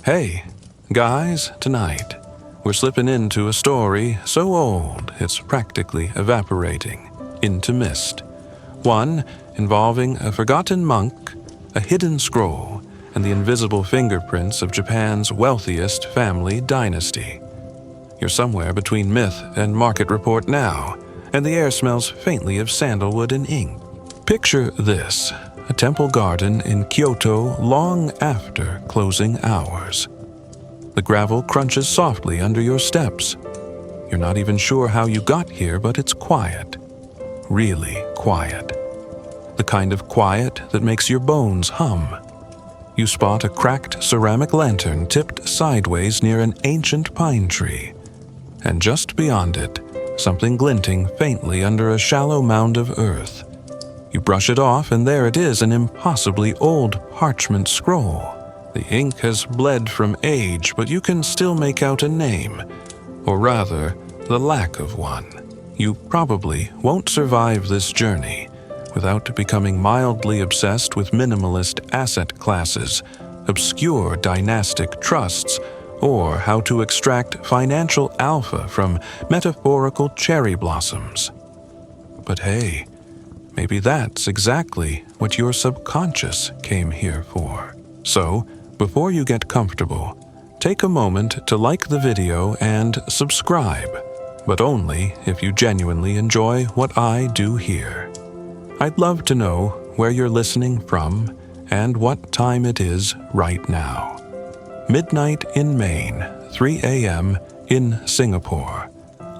Hey, guys, tonight, we're slipping into a story so old it's practically evaporating into mist. One involving a forgotten monk, a hidden scroll, and the invisible fingerprints of Japan's wealthiest family dynasty. You're somewhere between myth and market report now, and the air smells faintly of sandalwood and ink. Picture this: a temple garden in Kyoto long after closing hours. The gravel crunches softly under your steps. You're not even sure how you got here, but it's quiet. Really quiet. The kind of quiet that makes your bones hum. You spot a cracked ceramic lantern tipped sideways near an ancient pine tree. And just beyond it, something glinting faintly under a shallow mound of earth. You brush it off, and there it is, an impossibly old parchment scroll. The ink has bled from age, but you can still make out a name, or rather, the lack of one. You probably won't survive this journey without becoming mildly obsessed with minimalist asset classes, obscure dynastic trusts, or how to extract financial alpha from metaphorical cherry blossoms. But hey, maybe that's exactly what your subconscious came here for. So, before you get comfortable, take a moment to like the video and subscribe, but only if you genuinely enjoy what I do here. I'd love to know where you're listening from and what time it is right now. Midnight in Maine, 3 a.m. in Singapore.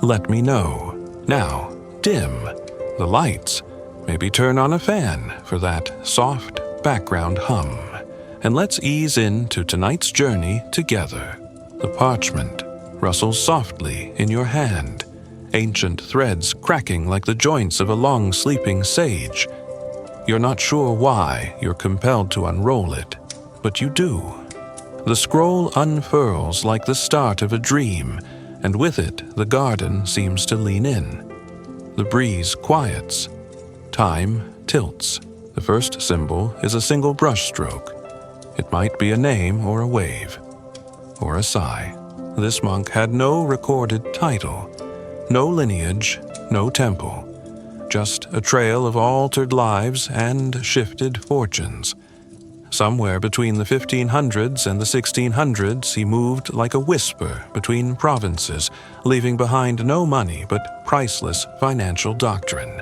Let me know. Now, dim the lights. Maybe turn on a fan for that soft background hum. And let's ease into tonight's journey together. The parchment rustles softly in your hand, ancient threads cracking like the joints of a long sleeping sage. You're not sure why you're compelled to unroll it, but you do. The scroll unfurls like the start of a dream, and with it the garden seems to lean in. The breeze quiets. Time tilts. The first symbol is a single brushstroke. It might be a name or a wave, or a sigh. This monk had no recorded title, no lineage, no temple, just a trail of altered lives and shifted fortunes. Somewhere between the 1500s and the 1600s, he moved like a whisper between provinces, leaving behind no money but priceless financial doctrine.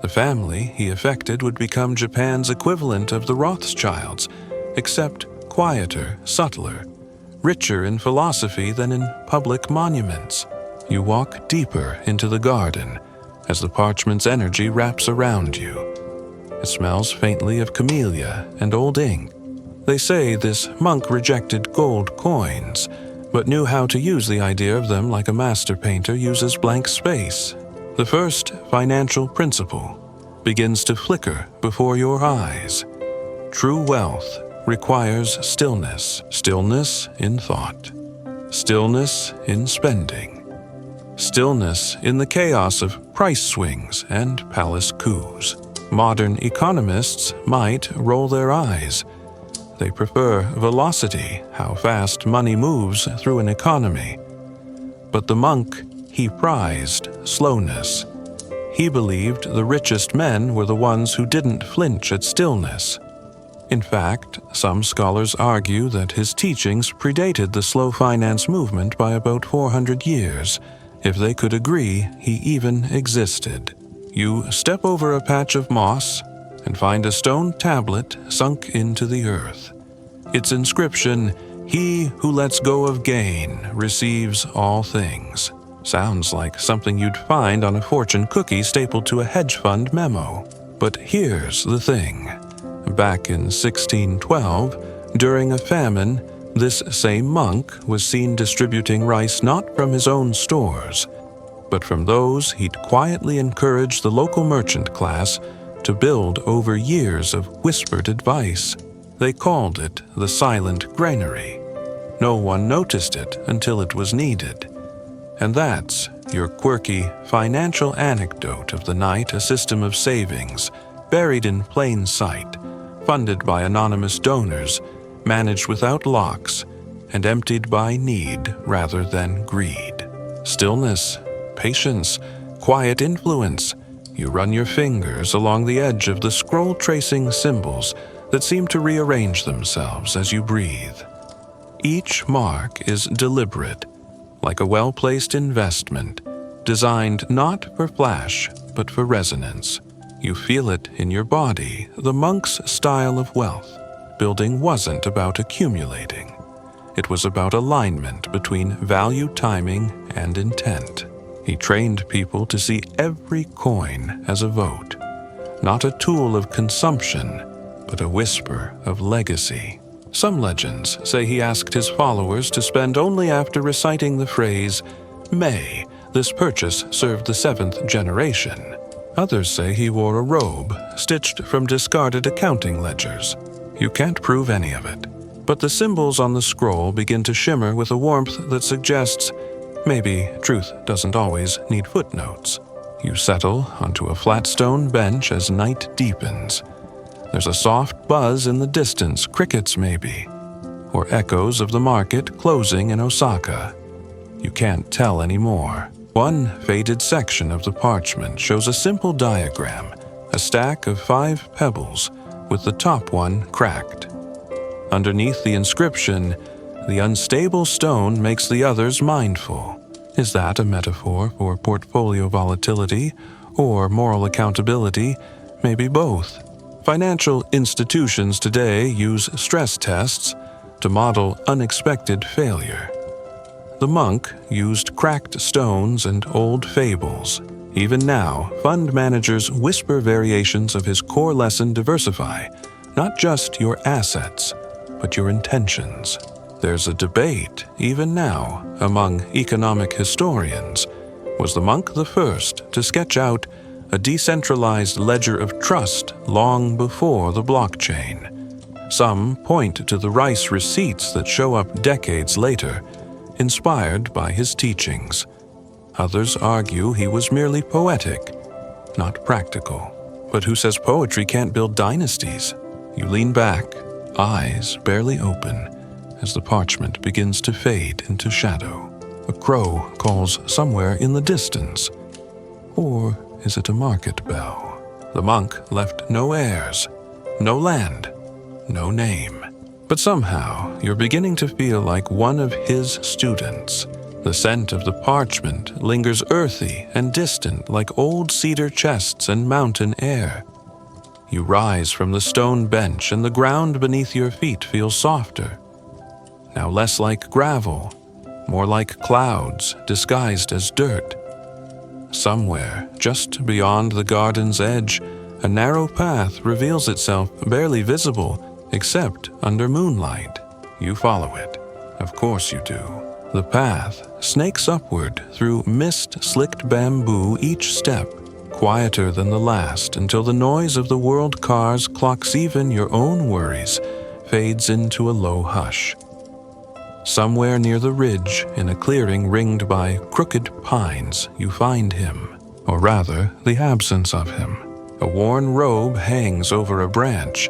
The family he affected would become Japan's equivalent of the Rothschilds, except quieter, subtler, richer in philosophy than in public monuments. You walk deeper into the garden as the parchment's energy wraps around you. It smells faintly of camellia and old ink. They say this monk rejected gold coins, but knew how to use the idea of them like a master painter uses blank space. The first financial principle begins to flicker before your eyes. True wealth requires stillness. Stillness in thought. Stillness in spending. Stillness in the chaos of price swings and palace coups. Modern economists might roll their eyes. They prefer velocity, how fast money moves through an economy. But the monk, he prized slowness. He believed the richest men were the ones who didn't flinch at stillness. In fact, some scholars argue that his teachings predated the slow finance movement by about 400 years, if they could agree he even existed. You step over a patch of moss and find a stone tablet sunk into the earth. Its inscription, "He who lets go of gain receives all things." Sounds like something you'd find on a fortune cookie stapled to a hedge fund memo. But here's the thing. Back in 1612, during a famine, this same monk was seen distributing rice not from his own stores, but from those he'd quietly encouraged the local merchant class to build over years of whispered advice. They called it the silent granary. No one noticed it until it was needed. And that's your quirky financial anecdote of the night, a system of savings, buried in plain sight, funded by anonymous donors, managed without locks, and emptied by need rather than greed. Stillness, patience, quiet influence. You run your fingers along the edge of the scroll-tracing symbols that seem to rearrange themselves as you breathe. Each mark is deliberate, like a well-placed investment, designed not for flash, but for resonance. You feel it in your body, the monk's style of wealth. Building wasn't about accumulating. It was about alignment between value timing and intent. He trained people to see every coin as a vote, not a tool of consumption, but a whisper of legacy. Some legends say he asked his followers to spend only after reciting the phrase, "May this purchase serve the 7th generation." Others say he wore a robe stitched from discarded accounting ledgers. You can't prove any of it, but the symbols on the scroll begin to shimmer with a warmth that suggests maybe truth doesn't always need footnotes. You settle onto a flat stone bench as night deepens. There's a soft buzz in the distance, crickets maybe, or echoes of the market closing in Osaka. You can't tell anymore. One faded section of the parchment shows a simple diagram, a stack of 5 pebbles, with the top one cracked. Underneath the inscription, "The unstable stone makes the others mindful." Is that a metaphor for portfolio volatility or moral accountability? Maybe both. Financial institutions today use stress tests to model unexpected failure. The monk used cracked stones and old fables. Even now, fund managers whisper variations of his core lesson: diversify, not just your assets, but your intentions. There's a debate, even now, among economic historians. Was the monk the first to sketch out a decentralized ledger of trust long before the blockchain? Some point to the rice receipts that show up decades later, inspired by his teachings. Others argue he was merely poetic, not practical. But who says poetry can't build dynasties? You lean back, eyes barely open, as the parchment begins to fade into shadow. A crow calls somewhere in the distance. Or is it a market bell? The monk left no heirs, no land, no name. But somehow you're beginning to feel like one of his students. The scent of the parchment lingers earthy and distant like old cedar chests and mountain air. You rise from the stone bench and the ground beneath your feet feels softer. Now less like gravel, more like clouds disguised as dirt. Somewhere, just beyond the garden's edge, a narrow path reveals itself, barely visible, except under moonlight. You follow it. Of course you do. The path snakes upward through mist-slicked bamboo each step, quieter than the last, until the noise of the world cars clocks even your own worries, fades into a low hush. Somewhere near the ridge, in a clearing ringed by crooked pines, you find him, or rather, the absence of him. A worn robe hangs over a branch.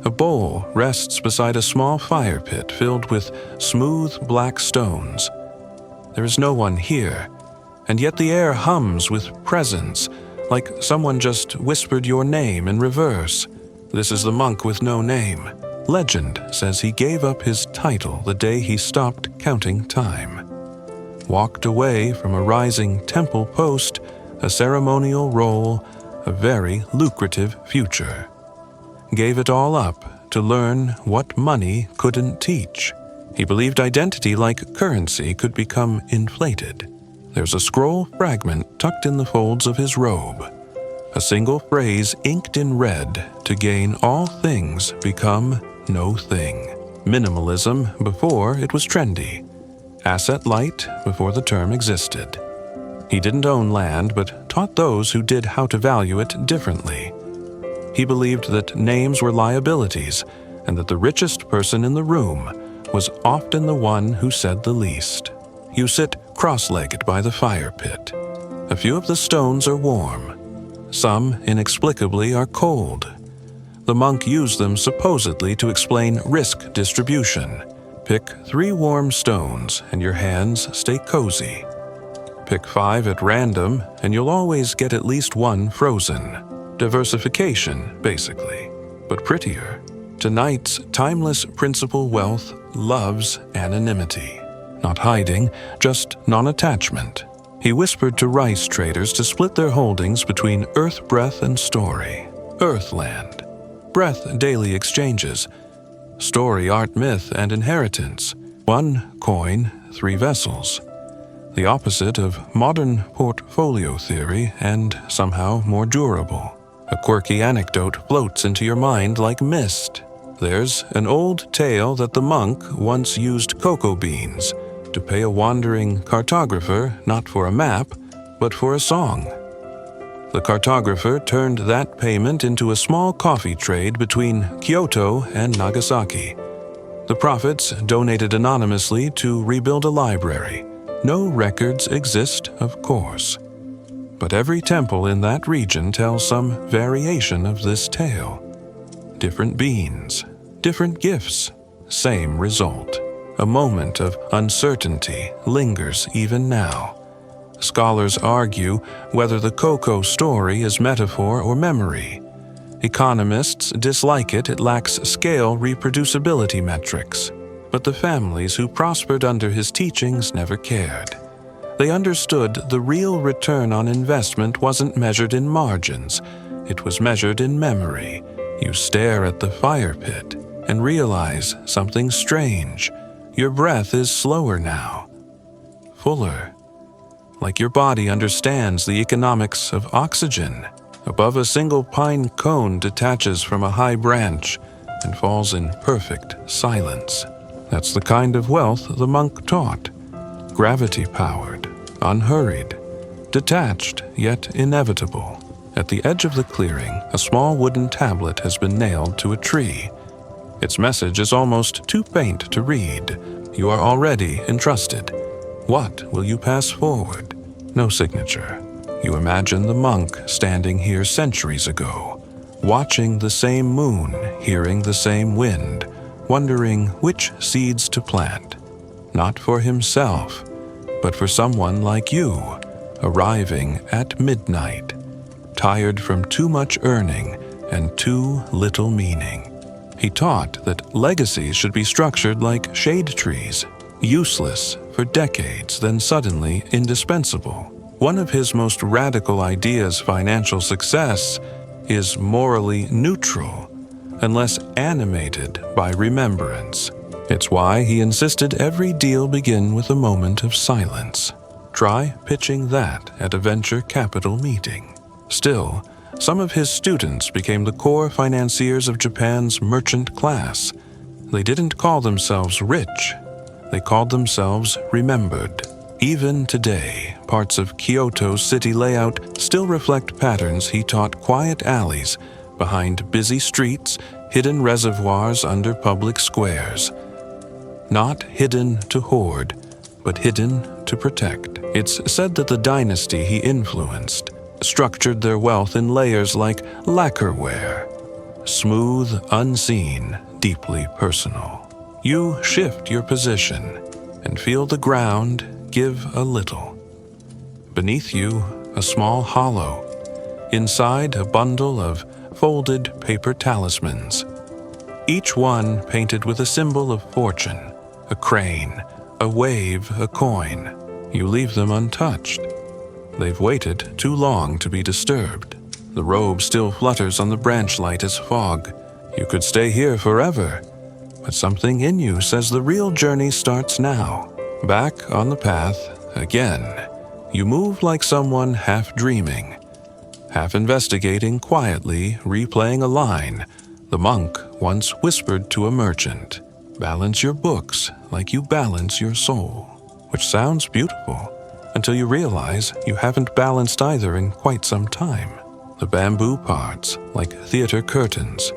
A bowl rests beside a small fire pit filled with smooth black stones. There is no one here, and yet the air hums with presence, like someone just whispered your name in reverse. This is the monk with no name. Legend says he gave up his title the day he stopped counting time. Walked away from a rising temple post, a ceremonial role, a very lucrative future. Gave it all up to learn what money couldn't teach. He believed identity, like currency, could become inflated. There's a scroll fragment tucked in the folds of his robe. A single phrase inked in red: to gain all things, become no thing. Minimalism before it was trendy. Asset light before the term existed. He didn't own land, but taught those who did how to value it differently. He believed that names were liabilities, and that the richest person in the room was often the one who said the least. You sit cross-legged by the fire pit. A few of the stones are warm. Some, inexplicably, are cold. The monk used them supposedly to explain risk distribution. Pick 3 warm stones and your hands stay cozy. Pick 5 at random and you'll always get at least 1 frozen. Diversification, basically, but prettier. Tonight's timeless principal wealth loves anonymity. Not hiding, just non-attachment. He whispered to rice traders to split their holdings between earth breath and story. Earthland. Breath daily exchanges. Story art myth and inheritance. 1 coin, 3 vessels. The opposite of modern portfolio theory and somehow more durable. A quirky anecdote floats into your mind like mist. There's an old tale that the monk once used cocoa beans to pay a wandering cartographer not for a map, but for a song. The cartographer turned that payment into a small coffee trade between Kyoto and Nagasaki. The profits donated anonymously to rebuild a library. No records exist, of course. But every temple in that region tells some variation of this tale. Different beans, different gifts, same result. A moment of uncertainty lingers even now. Scholars argue whether the cocoa story is metaphor or memory. Economists dislike it, it lacks scale reproducibility metrics. But the families who prospered under his teachings never cared. They understood the real return on investment wasn't measured in margins, it was measured in memory. You stare at the fire pit and realize something strange. Your breath is slower now, fuller. Like your body understands the economics of oxygen. Above a single pine cone detaches from a high branch and falls in perfect silence. That's the kind of wealth the monk taught. Gravity-powered, unhurried, detached yet inevitable. At the edge of the clearing, a small wooden tablet has been nailed to a tree. Its message is almost too faint to read. You are already entrusted. What will you pass forward? No signature. You imagine the monk standing here centuries ago, watching the same moon, hearing the same wind, wondering which seeds to plant. Not for himself, but for someone like you, arriving at midnight, tired from too much earning and too little meaning. He taught that legacies should be structured like shade trees, useless for decades, then suddenly indispensable. One of his most radical ideas, financial success, is morally neutral, unless animated by remembrance. It's why he insisted every deal begin with a moment of silence. Try pitching that at a venture capital meeting. Still, some of his students became the core financiers of Japan's merchant class. They didn't call themselves rich. They called themselves remembered. Even today, parts of Kyoto's city layout still reflect patterns he taught: quiet alleys behind busy streets, hidden reservoirs under public squares. Not hidden to hoard, but hidden to protect. It's said that the dynasty he influenced structured their wealth in layers like lacquerware. Smooth, unseen, deeply personal. You shift your position and feel the ground give a little. Beneath you, a small hollow. Inside, a bundle of folded paper talismans. Each one painted with a symbol of fortune, a crane, a wave, a coin. You leave them untouched. They've waited too long to be disturbed. The robe still flutters on the branch light as fog. You could stay here forever, but something in you says the real journey starts now. Back on the path, again. You move like someone half dreaming, half investigating, quietly replaying a line the monk once whispered to a merchant. Balance your books like you balance your soul. Which sounds beautiful, until you realize you haven't balanced either in quite some time. The bamboo parts like theater curtains,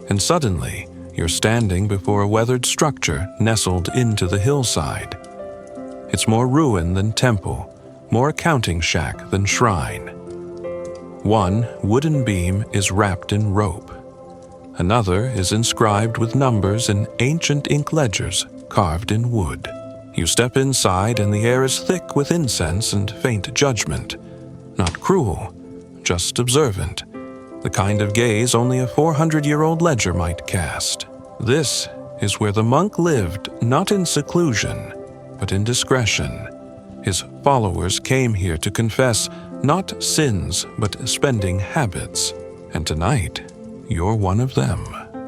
and suddenly you're standing before a weathered structure nestled into the hillside. It's more ruin than temple, more accounting shack than shrine. One wooden beam is wrapped in rope. Another is inscribed with numbers in ancient ink ledgers carved in wood. You step inside and the air is thick with incense and faint judgment. Not cruel, just observant. The kind of gaze only a 400-year-old ledger might cast. This is where the monk lived, not in seclusion, but in discretion. His followers came here to confess not sins, but spending habits. And tonight, you're one of them.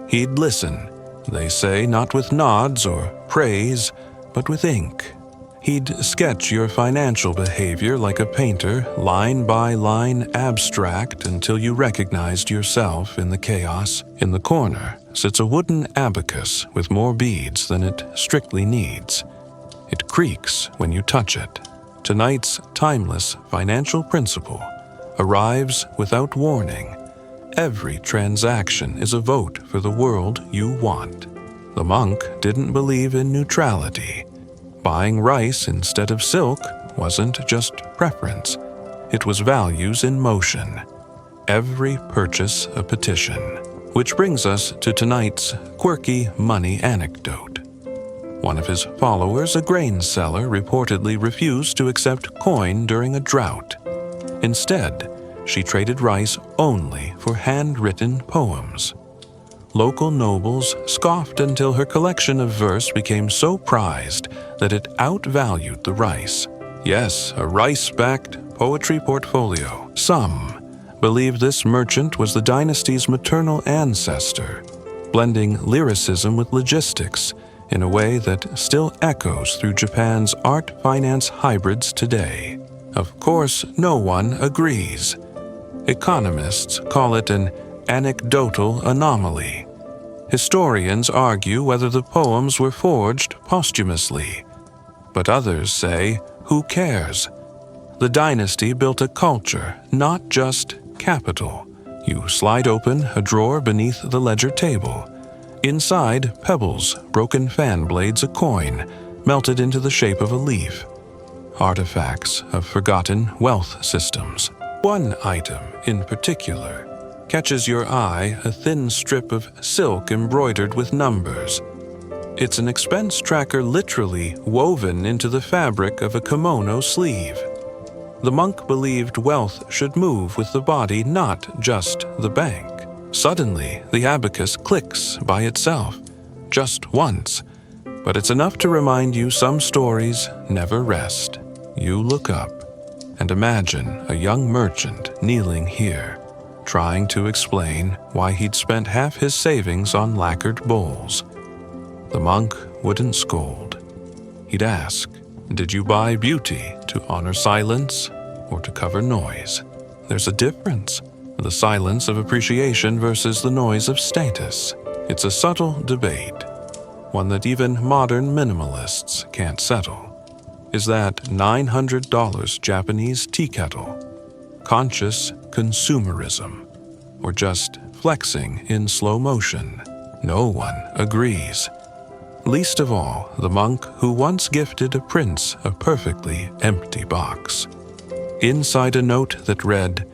He'd listen, they say, not with nods or praise, but with ink. He'd sketch your financial behavior like a painter, line by line abstract, until you recognized yourself in the chaos. In the corner sits a wooden abacus with more beads than it strictly needs. It creaks when you touch it. Tonight's timeless financial principle arrives without warning. Every transaction is a vote for the world you want. The monk didn't believe in neutrality. Buying rice instead of silk wasn't just preference. It was values in motion. Every purchase a petition. Which brings us to tonight's quirky money anecdote. One of his followers, a grain seller, reportedly refused to accept coin during a drought. Instead, she traded rice only for handwritten poems. Local nobles scoffed until her collection of verse became so prized that it outvalued the rice. Yes, a rice-backed poetry portfolio. Some believe this merchant was the dynasty's maternal ancestor, blending lyricism with logistics in a way that still echoes through Japan's art-finance hybrids today. Of course, no one agrees. Economists call it an anecdotal anomaly. Historians argue whether the poems were forged posthumously. But others say, who cares? The dynasty built a culture, not just capital. You slide open a drawer beneath the ledger table. Inside, pebbles, broken fan blades, a coin, melted into the shape of a leaf. Artifacts of forgotten wealth systems. One item in particular catches your eye, a thin strip of silk embroidered with numbers. It's an expense tracker literally woven into the fabric of a kimono sleeve. The monk believed wealth should move with the body, not just the bank. Suddenly, the abacus clicks by itself, just once, but it's enough to remind you some stories never rest. You look up and imagine a young merchant kneeling here, trying to explain why he'd spent half his savings on lacquered bowls. The monk wouldn't scold. He'd ask, did you buy beauty to honor silence or to cover noise? There's a difference. The silence of appreciation versus the noise of status. It's a subtle debate, one that even modern minimalists can't settle. Is that $900 Japanese tea kettle conscious consumerism, or just flexing in slow motion? No one agrees. Least of all, the monk who once gifted a prince a perfectly empty box. Inside a note that read,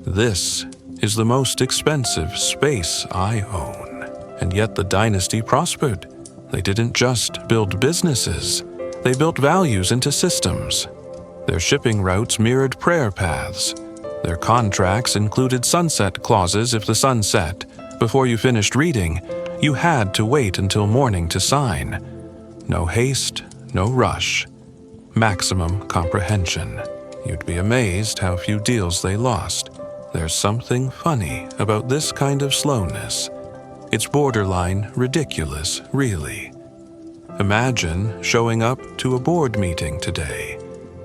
"This is the most expensive space I own." And yet the dynasty prospered. They didn't just build businesses, they built values into systems. Their shipping routes mirrored prayer paths. Their contracts included sunset clauses. If the sun set before you finished reading, you had to wait until morning to sign. No haste, no rush. Maximum comprehension. You'd be amazed how few deals they lost. There's something funny about this kind of slowness. It's borderline ridiculous, really. Imagine showing up to a board meeting today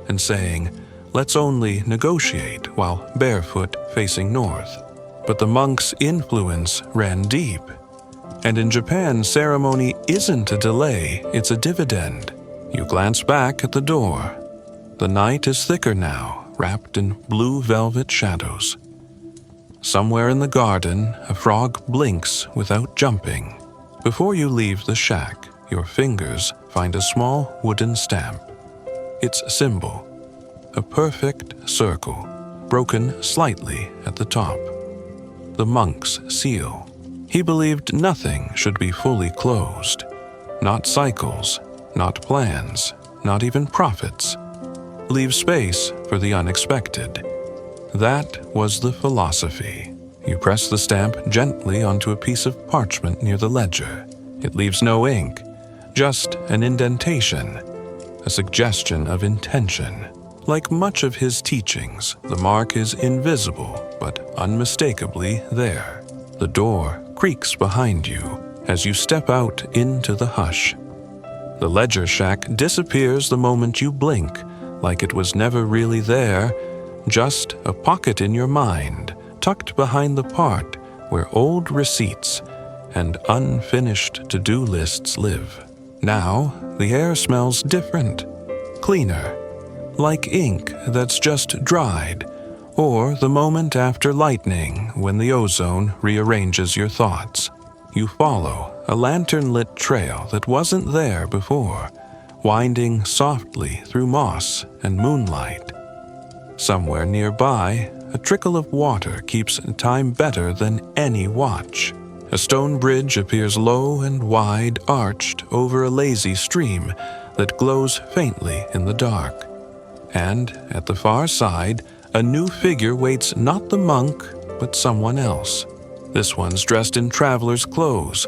and saying, let's only negotiate while barefoot facing north. But the monk's influence ran deep. And in Japan, ceremony isn't a delay, it's a dividend. You glance back at the door. The night is thicker now, wrapped in blue velvet shadows. Somewhere in the garden, a frog blinks without jumping. Before you leave the shack, your fingers find a small wooden stamp. Its symbol, a perfect circle, broken slightly at the top. The monk's seal. He believed nothing should be fully closed. Not cycles, not plans, not even profits. Leave space for the unexpected. That was the philosophy. You press the stamp gently onto a piece of parchment near the ledger. It leaves no ink, just an indentation, a suggestion of intention. Like much of his teachings, the mark is invisible but unmistakably there. The door creaks behind you as you step out into the hush. The ledger shack disappears the moment you blink, like it was never really there, just a pocket in your mind, tucked behind the part where old receipts and unfinished to-do lists live. Now, the air smells different, cleaner, like ink that's just dried, or the moment after lightning when the ozone rearranges your thoughts. You follow a lantern-lit trail that wasn't there before, winding softly through moss and moonlight. Somewhere nearby, a trickle of water keeps time better than any watch. A stone bridge appears low and wide, arched over a lazy stream that glows faintly in the dark. And at the far side, a new figure waits, not the monk, but someone else. This one's dressed in traveler's clothes,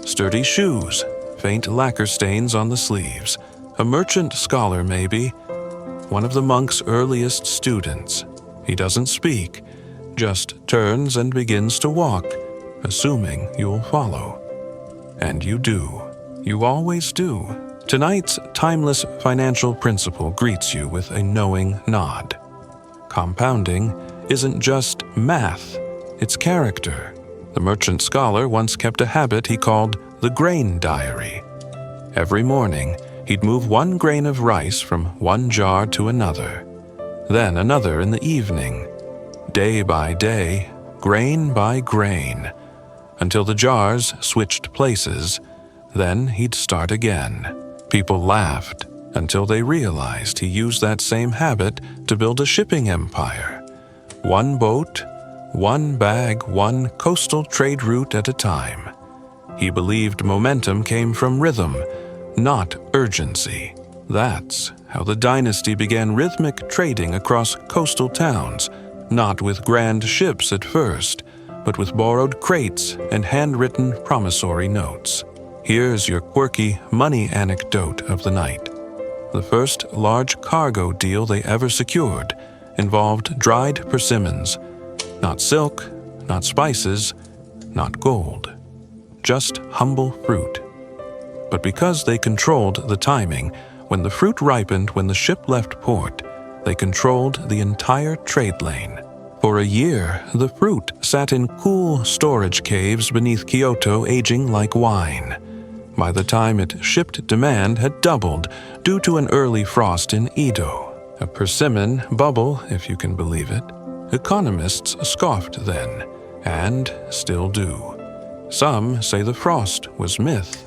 sturdy shoes, faint lacquer stains on the sleeves. A merchant scholar, maybe, one of the monk's earliest students. He doesn't speak, just turns and begins to walk, assuming you'll follow. And you do. You always do. Tonight's timeless financial principle greets you with a knowing nod. Compounding isn't just math, it's character. The merchant scholar once kept a habit he called the grain diary. Every morning, he'd move one grain of rice from one jar to another, then another in the evening, day by day, grain by grain, until the jars switched places. Then he'd start again. People laughed until they realized he used that same habit to build a shipping empire. One boat, one bag, one coastal trade route at a time. He believed momentum came from rhythm, not urgency. That's how the dynasty began rhythmic trading across coastal towns, not with grand ships at first, but with borrowed crates and handwritten promissory notes. Here's your quirky money anecdote of the night. The first large cargo deal they ever secured involved dried persimmons. Not silk, not spices, not gold. Just humble fruit. But because they controlled the timing, when the fruit ripened when the ship left port, they controlled the entire trade lane. For a year, the fruit sat in cool storage caves beneath Kyoto, aging like wine. By the time it shipped, demand had doubled due to an early frost in Edo. A persimmon bubble, if you can believe it. Economists scoffed then, and still do. Some say the frost was myth.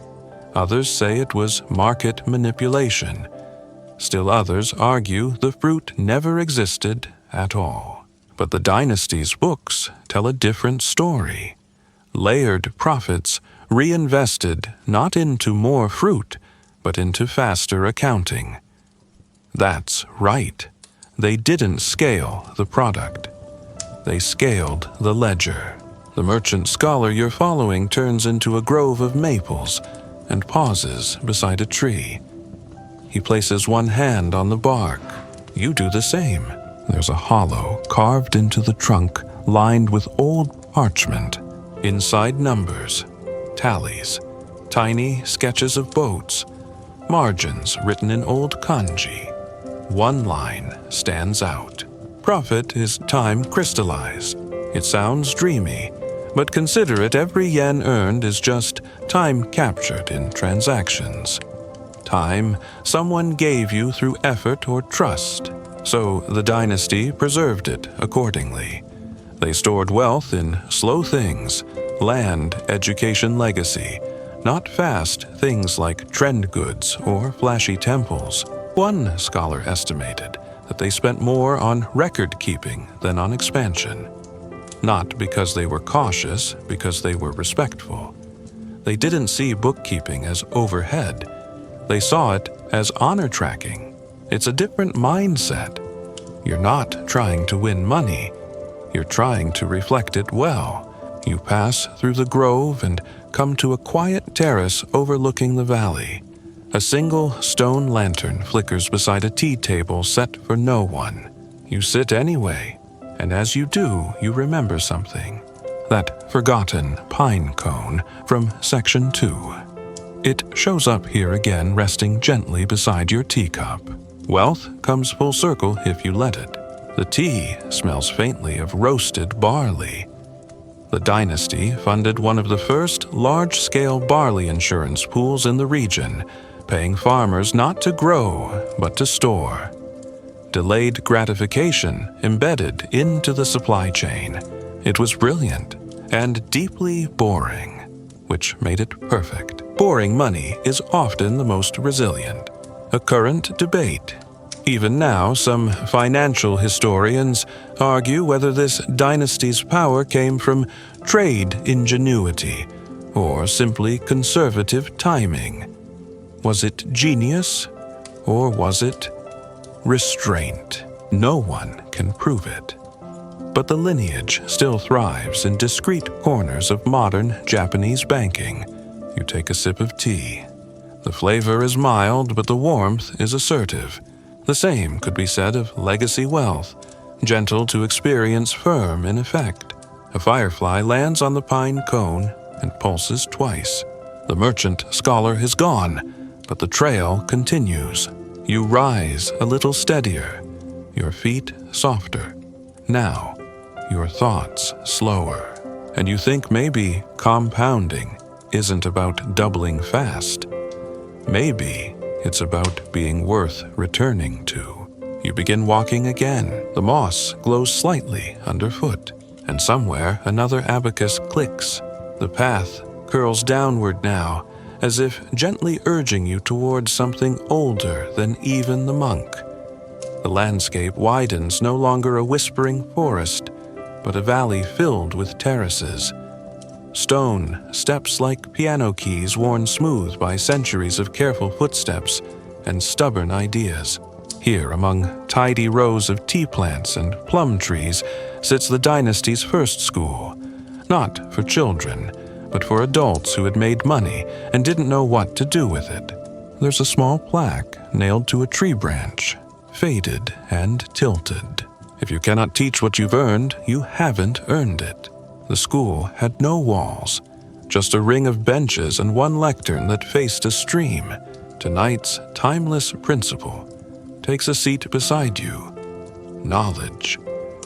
Others say it was market manipulation. Still others argue the fruit never existed at all. But the dynasty's books tell a different story. Layered profits reinvested not into more fruit, but into faster accounting. That's right. They didn't scale the product. They scaled the ledger. The merchant scholar you're following turns into a grove of maples and pauses beside a tree. He places one hand on the bark. You do the same. There's a hollow carved into the trunk lined with old parchment. Inside numbers, tallies, tiny sketches of boats, margins written in old kanji. One line stands out. Profit is time crystallized. It sounds dreamy, but consider it, every yen earned is just time captured in transactions. Time someone gave you through effort or trust. So the dynasty preserved it accordingly. They stored wealth in slow things, land, education, legacy, not fast things like trend goods or flashy temples. One scholar estimated that they spent more on record-keeping than on expansion. Not because they were cautious, because they were respectful. They didn't see bookkeeping as overhead. They saw it as honor tracking. It's a different mindset. You're not trying to win money. You're trying to reflect it well. You pass through the grove and come to a quiet terrace overlooking the valley. A single stone lantern flickers beside a tea table set for no one. You sit anyway, and as you do, you remember something. That forgotten pine cone from Section 2. It shows up here again, resting gently beside your teacup. Wealth comes full circle if you let it. The tea smells faintly of roasted barley. The dynasty funded one of the first large-scale barley insurance pools in the region, paying farmers not to grow, but to store. Delayed gratification embedded into the supply chain. It was brilliant and deeply boring, which made it perfect. Boring money is often the most resilient. A current debate. Even now, some financial historians argue whether this dynasty's power came from trade ingenuity or simply conservative timing. Was it genius or was it restraint? No one can prove it. But the lineage still thrives in discreet corners of modern Japanese banking. You take a sip of tea. The flavor is mild, but the warmth is assertive. The same could be said of legacy wealth, gentle to experience, firm in effect. A firefly lands on the pine cone and pulses twice. The merchant scholar is gone, but the trail continues. You rise a little steadier, your feet softer. Now, your thoughts slower, and you think maybe compounding isn't about doubling fast. Maybe it's about being worth returning to. You begin walking again. The moss glows slightly underfoot, and somewhere another abacus clicks. The path curls downward now, as if gently urging you towards something older than even the monk. The landscape widens, no longer a whispering forest, but a valley filled with terraces. Stone steps like piano keys worn smooth by centuries of careful footsteps and stubborn ideas. Here, among tidy rows of tea plants and plum trees, sits the dynasty's first school. Not for children, but for adults who had made money and didn't know what to do with it. There's a small plaque nailed to a tree branch, faded and tilted. If you cannot teach what you've earned, you haven't earned it. The school had no walls, just a ring of benches and one lectern that faced a stream. Tonight's timeless principle takes a seat beside you. Knowledge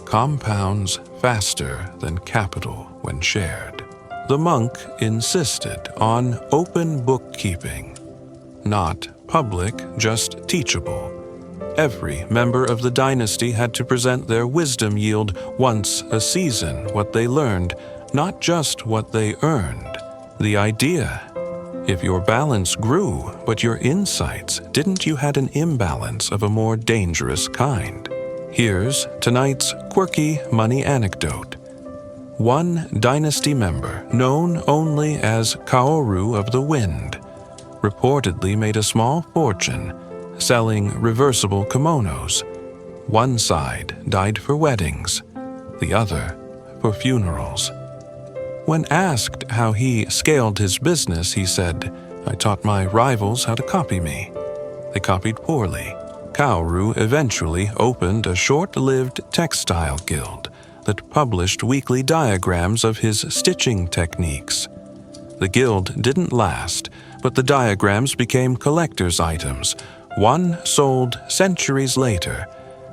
compounds faster than capital when shared. The monk insisted on open bookkeeping, not public, just teachable. Every member of the dynasty had to present their wisdom yield once a season, what they learned, not just what they earned. The idea, if your balance grew, but your insights didn't, you had an imbalance of a more dangerous kind. Here's tonight's quirky money anecdote. One dynasty member, known only as Kaoru of the Wind, reportedly made a small fortune selling reversible kimonos. One side died for weddings, the other for funerals. When asked how he scaled his business, he said, "I taught my rivals how to copy me. They copied poorly." Kaoru eventually opened a short-lived textile guild that published weekly diagrams of his stitching techniques. The guild didn't last, but the diagrams became collector's items, one sold centuries later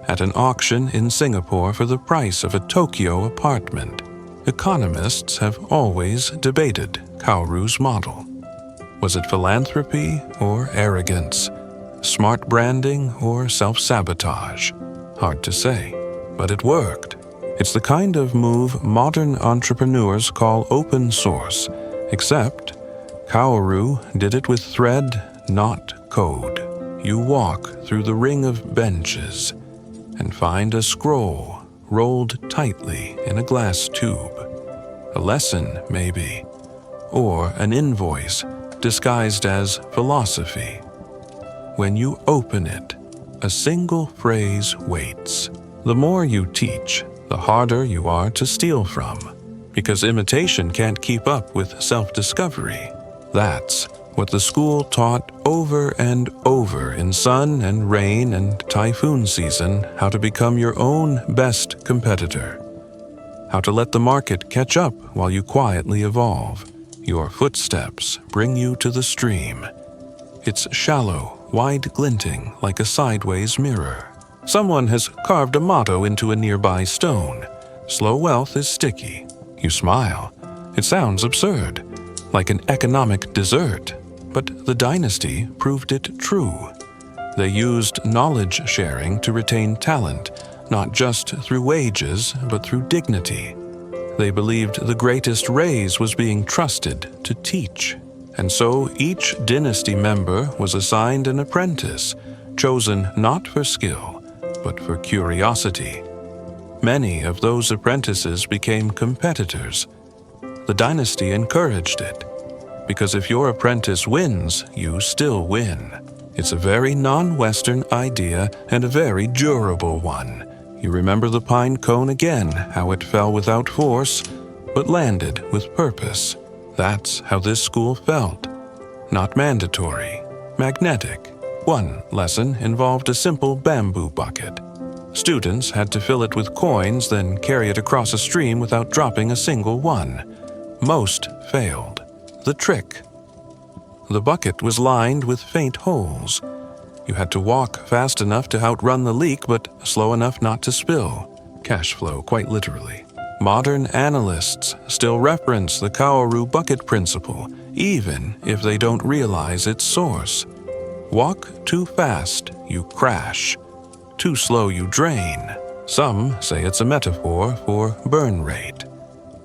at an auction in Singapore for the price of a Tokyo apartment. Economists have always debated Kaoru's model. Was it philanthropy or arrogance? Smart branding or self-sabotage? Hard to say, but it worked. It's the kind of move modern entrepreneurs call open source, except Kaoru did it with thread, not code. You walk through the ring of benches and find a scroll rolled tightly in a glass tube. A lesson, maybe, or an invoice disguised as philosophy. when you open it. A single phrase waits. The more you teach, the harder you are to steal from, because imitation can't keep up with self-discovery. That's what the school taught over and over in sun and rain and typhoon season, how to become your own best competitor. How to let the market catch up while you quietly evolve. Your footsteps bring you to the stream. It's shallow, wide glinting like a sideways mirror. Someone has carved a motto into a nearby stone. Slow wealth is sticky. You smile. It sounds absurd, like an economic dessert. But the dynasty proved it true. They used knowledge sharing to retain talent, not just through wages, but through dignity. They believed the greatest raise was being trusted to teach. And so each dynasty member was assigned an apprentice, chosen not for skill, but for curiosity. Many of those apprentices became competitors. The dynasty encouraged it, because if your apprentice wins, you still win. It's a very non-Western idea and a very durable one. You remember the pine cone again, how it fell without force, but landed with purpose. That's how this school felt. Not mandatory, magnetic. One lesson involved a simple bamboo bucket. Students had to fill it with coins, then carry it across a stream without dropping a single one. Most failed. The trick. The bucket was lined with faint holes. You had to walk fast enough to outrun the leak, but slow enough not to spill. Cash flow, quite literally. Modern analysts still reference the Kaoru bucket principle, even if they don't realize its source. Walk too fast, you crash. Too slow, you drain. Some say it's a metaphor for burn rate.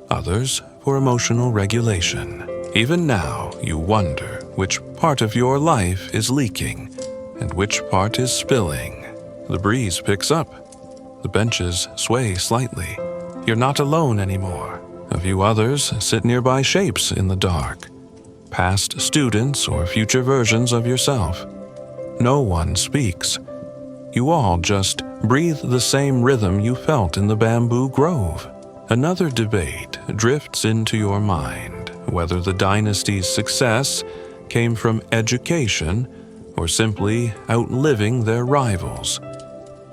Others for emotional regulation. Even now, you wonder which part of your life is leaking and which part is spilling. The breeze picks up. The benches sway slightly. You're not alone anymore. A few others sit nearby shapes in the dark. Past students or future versions of yourself. No one speaks. You all just breathe the same rhythm you felt in the bamboo grove. Another debate drifts into your mind, whether the dynasty's success came from education or simply outliving their rivals.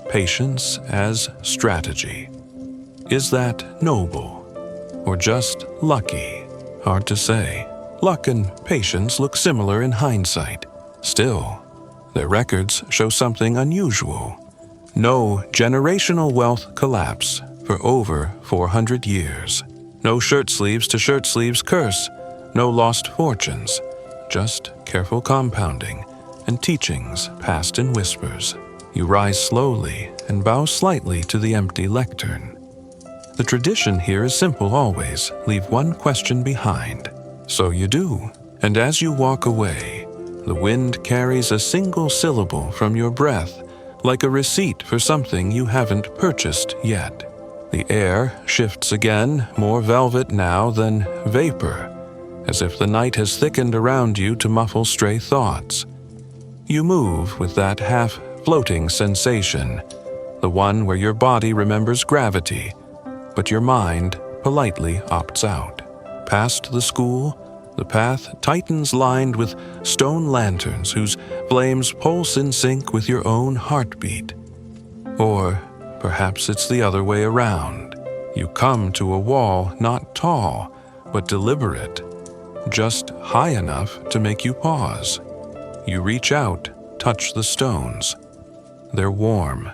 Patience as strategy. Is that noble or just lucky? Hard to say. Luck and patience look similar in hindsight. Still, their records show something unusual. No generational wealth collapse for over 400 years. No shirt sleeves to shirt sleeves curse. No lost fortunes. Just careful compounding and teachings passed in whispers. You rise slowly and bow slightly to the empty lectern. The tradition here is simple always. Leave one question behind. So you do. And as you walk away, the wind carries a single syllable from your breath, like a receipt for something you haven't purchased yet. The air shifts again, more velvet now than vapor, as if the night has thickened around you to muffle stray thoughts. You move with that half-floating sensation, the one where your body remembers gravity, but your mind politely opts out. Past the school, the path tightens lined with stone lanterns whose flames pulse in sync with your own heartbeat. Or perhaps it's the other way around. You come to a wall not tall, but deliberate, just high enough to make you pause. You reach out, touch the stones. They're warm.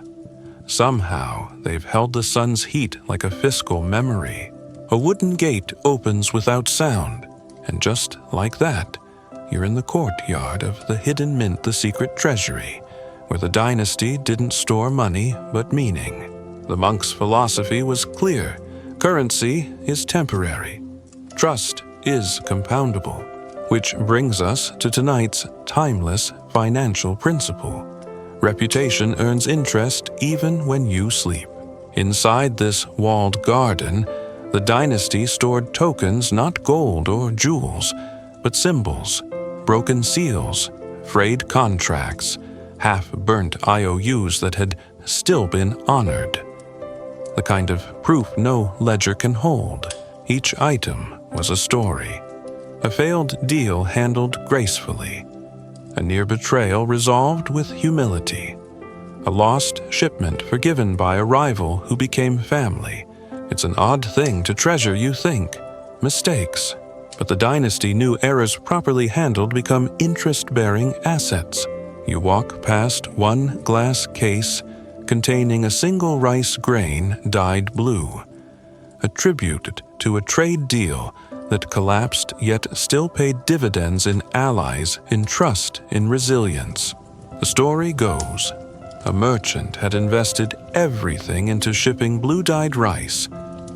Somehow, they've held the sun's heat like a fiscal memory. A wooden gate opens without sound, and just like that, you're in the courtyard of the hidden mint, the secret treasury, where the dynasty didn't store money but meaning. The monk's philosophy was clear. Currency is temporary. Trust is compoundable. Which brings us to tonight's timeless financial principle. Reputation earns interest even when you sleep. Inside this walled garden, the dynasty stored tokens, not gold or jewels, but symbols, broken seals, frayed contracts, half-burnt IOUs that had still been honored. The kind of proof no ledger can hold. Each item was a story. A failed deal handled gracefully. A near betrayal resolved with humility. A lost shipment forgiven by a rival who became family. It's an odd thing to treasure, you think. Mistakes. But the dynasty knew errors properly handled become interest-bearing assets. You walk past one glass case containing a single rice grain dyed blue, attributed to a trade deal that collapsed yet still paid dividends in allies, in trust, in resilience. The story goes, a merchant had invested everything into shipping blue-dyed rice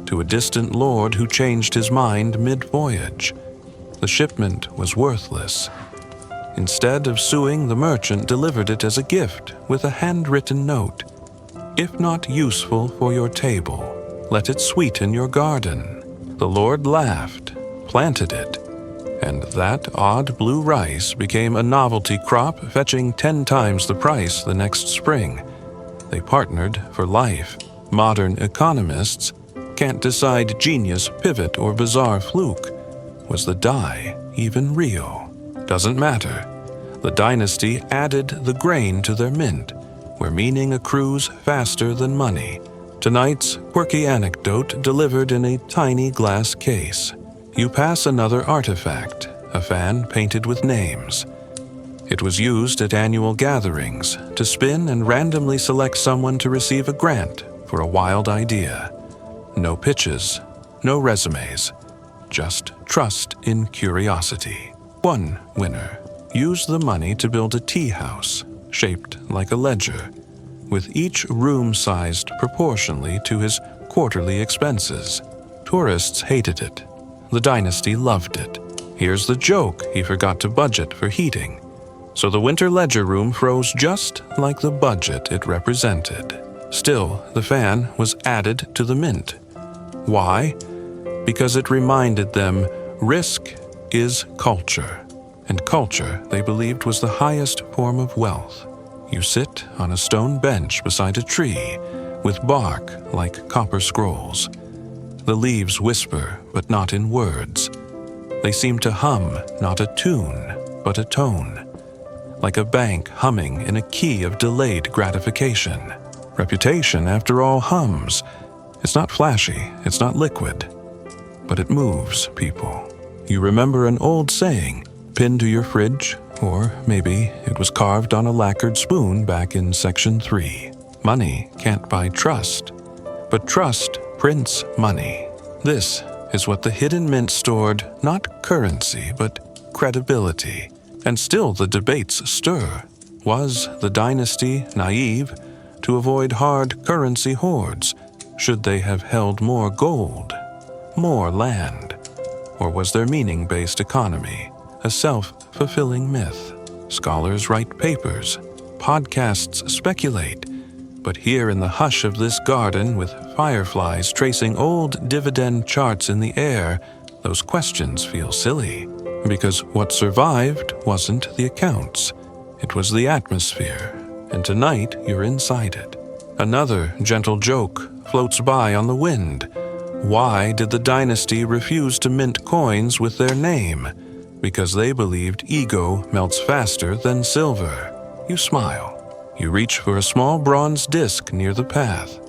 to a distant lord who changed his mind mid-voyage. The shipment was worthless. Instead of suing, the merchant delivered it as a gift with a handwritten note. If not useful for your table, let it sweeten your garden. The lord laughed, planted it, and that odd blue rice became a novelty crop fetching 10 times the price the next spring. They partnered for life. Modern economists can't decide genius, pivot, or bizarre fluke. Was the die even real? Doesn't matter. The dynasty added the grain to their mint, where meaning accrues faster than money. Tonight's quirky anecdote delivered in a tiny glass case. You pass another artifact, a fan painted with names. It was used at annual gatherings to spin and randomly select someone to receive a grant for a wild idea. No pitches, no resumes, just trust in curiosity. One winner used the money to build a tea house shaped like a ledger, with each room sized proportionally to his quarterly expenses. Tourists hated it. The dynasty loved it. Here's the joke: he forgot to budget for heating. So the winter ledger room froze just like the budget it represented. Still, the fan was added to the mint. Why? Because it reminded them risk is culture. And culture, they believed, was the highest form of wealth. You sit on a stone bench beside a tree with bark like copper scrolls. The leaves whisper, but not in words. They seem to hum, not a tune, but a tone. Like a bank humming in a key of delayed gratification. Reputation, after all, hums. It's not flashy, it's not liquid, but it moves people. You remember an old saying, pinned to your fridge, or maybe it was carved on a lacquered spoon back in Section 3. Money can't buy trust, but trust prints money. This is what the hidden mint stored, not currency, but credibility. And still the debates stir. Was the dynasty naive to avoid hard currency hoards? Should they have held more gold, more land? Or was their meaning-based economy a self-fulfilling myth? Scholars write papers, podcasts speculate, but here in the hush of this garden with fireflies tracing old dividend charts in the air, those questions feel silly. Because what survived wasn't the accounts, it was the atmosphere, and tonight you're inside it. Another gentle joke floats by on the wind. Why did the dynasty refuse to mint coins with their name? Because they believed ego melts faster than silver. You smile. You reach for a small bronze disc near the path.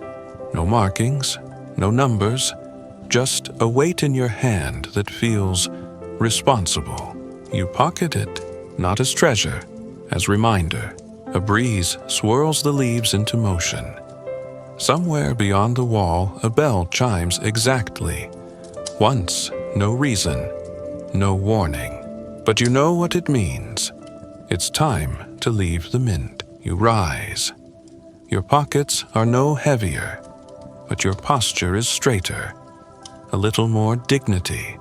No markings, no numbers, just a weight in your hand that feels responsible. You pocket it, not as treasure, as reminder. A breeze swirls the leaves into motion. Somewhere beyond the wall, a bell chimes exactly. Once, no reason, no warning. But you know what it means. It's time to leave the mint. You rise. Your pockets are no heavier, but your posture is straighter. A little more dignity.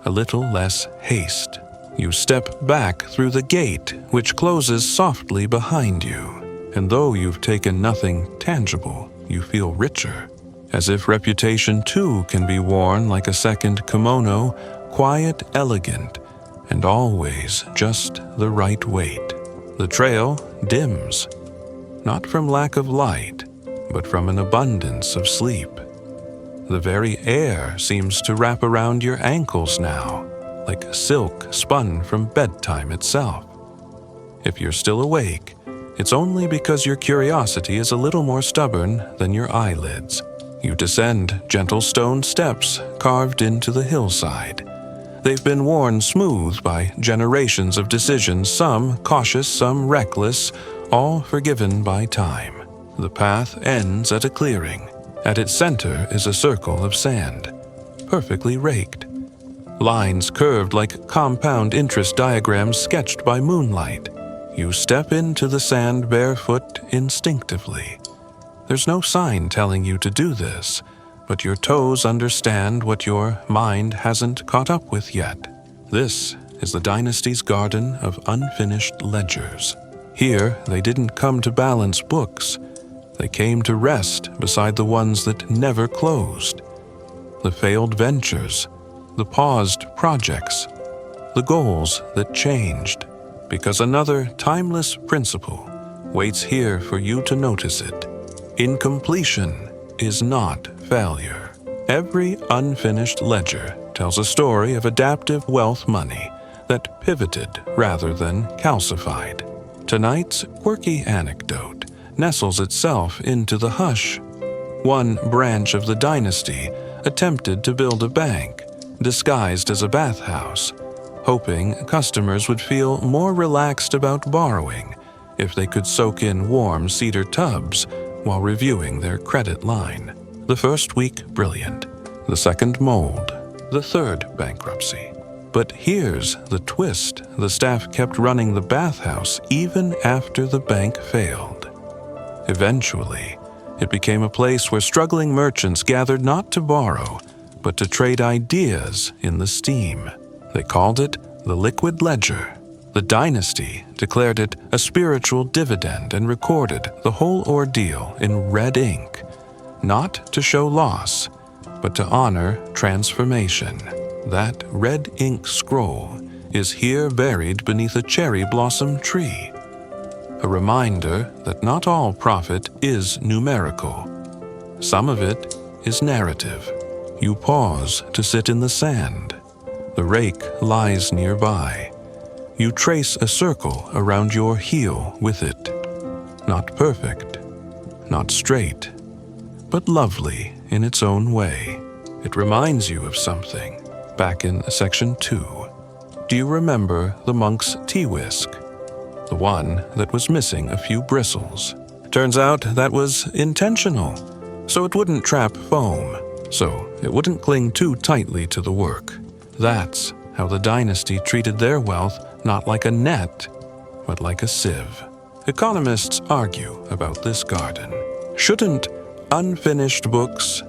A little less haste. You step back through the gate, which closes softly behind you. And though you've taken nothing tangible, you feel richer. As if reputation too can be worn like a second kimono, quiet, elegant, and always just the right weight. The trail dims, not from lack of light, but from an abundance of sleep. The very air seems to wrap around your ankles now, like silk spun from bedtime itself. If you're still awake, it's only because your curiosity is a little more stubborn than your eyelids. You descend gentle stone steps carved into the hillside. They've been worn smooth by generations of decisions, some cautious, some reckless, all forgiven by time. The path ends at a clearing. At its center is a circle of sand, perfectly raked. Lines curved like compound interest diagrams sketched by moonlight. You step into the sand barefoot instinctively. There's no sign telling you to do this, but your toes understand what your mind hasn't caught up with yet. This is the dynasty's garden of unfinished ledgers. Here, they didn't come to balance books. They came to rest beside the ones that never closed. The failed ventures, the paused projects, the goals that changed. Because another timeless principle waits here for you to notice it. Incompletion is not failure. Every unfinished ledger tells a story of adaptive wealth money that pivoted rather than calcified. Tonight's quirky anecdote nestles itself into the hush. One branch of the dynasty attempted to build a bank, disguised as a bathhouse, hoping customers would feel more relaxed about borrowing if they could soak in warm cedar tubs while reviewing their credit line. The first week, brilliant. The second, mold. The third, bankruptcy. But here's the twist. The staff kept running the bathhouse even after the bank failed. Eventually, it became a place where struggling merchants gathered not to borrow, but to trade ideas in the steam. They called it the liquid ledger. The dynasty declared it a spiritual dividend and recorded the whole ordeal in red ink, not to show loss, but to honor transformation. That red ink scroll is here buried beneath a cherry blossom tree, a reminder that not all profit is numerical. Some of it is narrative. You pause to sit in the sand. The rake lies nearby. You trace a circle around your heel with it. Not perfect, not straight, but lovely in its own way. It reminds you of something. Back in section 2, do you remember the monk's tea whisk? The one that was missing a few bristles. Turns out that was intentional, so it wouldn't trap foam, so it wouldn't cling too tightly to the work. That's how the dynasty treated their wealth, not like a net, but like a sieve. Economists argue about this garden. Shouldn't unfinished books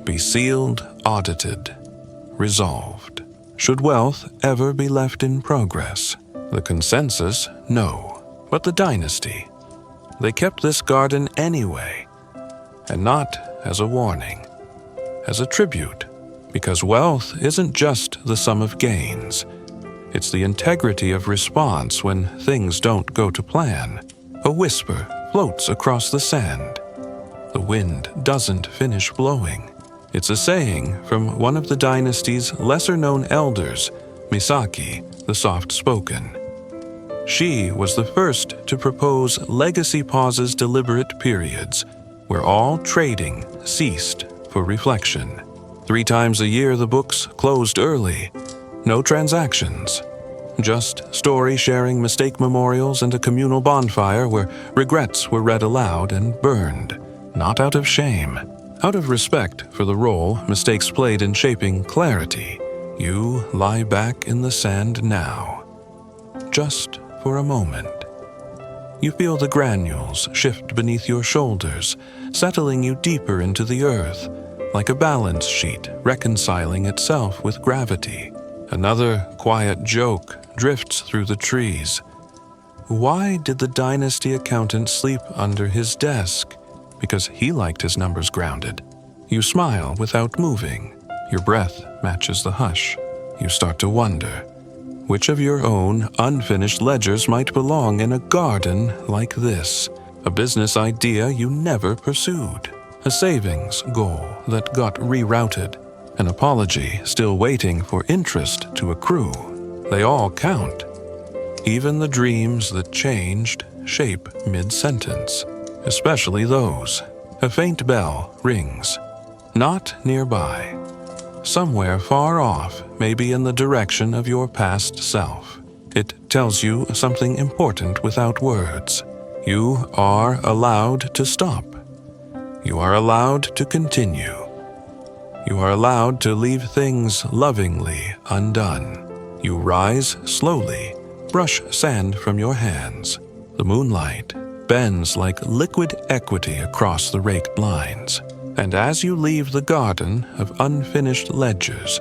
be sealed, audited, resolved? Should wealth ever be left in progress? The consensus, no. But the dynasty, they kept this garden anyway, and not as a warning, as a tribute. Because wealth isn't just the sum of gains. It's the integrity of response when things don't go to plan. A whisper floats across the sand. The wind doesn't finish blowing. It's a saying from one of the dynasty's lesser-known elders, Misaki, the soft-spoken. She was the first to propose legacy pauses, deliberate periods, where all trading ceased for reflection. 3 times a year the books closed early. No transactions. Just story-sharing, mistake memorials, and a communal bonfire where regrets were read aloud and burned. Not out of shame. Out of respect for the role mistakes played in shaping clarity. You lie back in the sand now. Just for a moment. You feel the granules shift beneath your shoulders, settling you deeper into the earth, like a balance sheet reconciling itself with gravity. Another quiet joke drifts through the trees. Why did the dynasty accountant sleep under his desk? Because he liked his numbers grounded. You smile without moving. Your breath matches the hush. You start to wonder, which of your own unfinished ledgers might belong in a garden like this, a business idea you never pursued, a savings goal that got rerouted, an apology still waiting for interest to accrue. They all count. Even the dreams that changed shape mid-sentence, especially those. A faint bell rings. Not nearby. Somewhere far off, maybe in the direction of your past self. It tells you something important without words. You are allowed to stop. You are allowed to continue. You are allowed to leave things lovingly undone. You rise slowly, brush sand from your hands. The moonlight bends like liquid equity across the raked lines. And as you leave the garden of unfinished ledgers,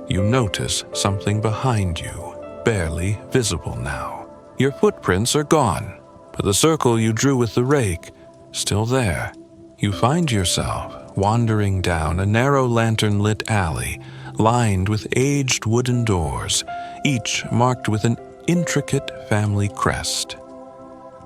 you notice something behind you, barely visible now. Your footprints are gone, but the circle you drew with the rake, still there. You find yourself wandering down a narrow lantern-lit alley, lined with aged wooden doors, each marked with an intricate family crest.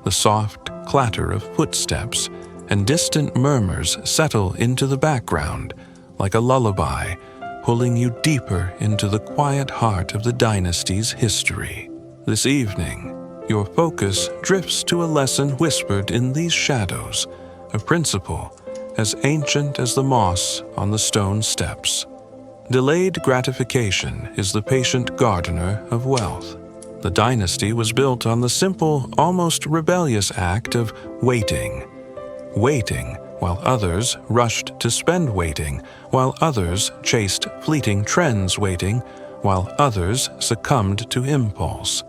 The soft clatter of footsteps and distant murmurs settle into the background like a lullaby, pulling you deeper into the quiet heart of the dynasty's history. This evening, your focus drifts to a lesson whispered in these shadows, a principle as ancient as the moss on the stone steps. Delayed gratification is the patient gardener of wealth. The dynasty was built on the simple, almost rebellious act of waiting. Waiting while others rushed to spend, waiting while others chased fleeting trends, waiting while others succumbed to impulse.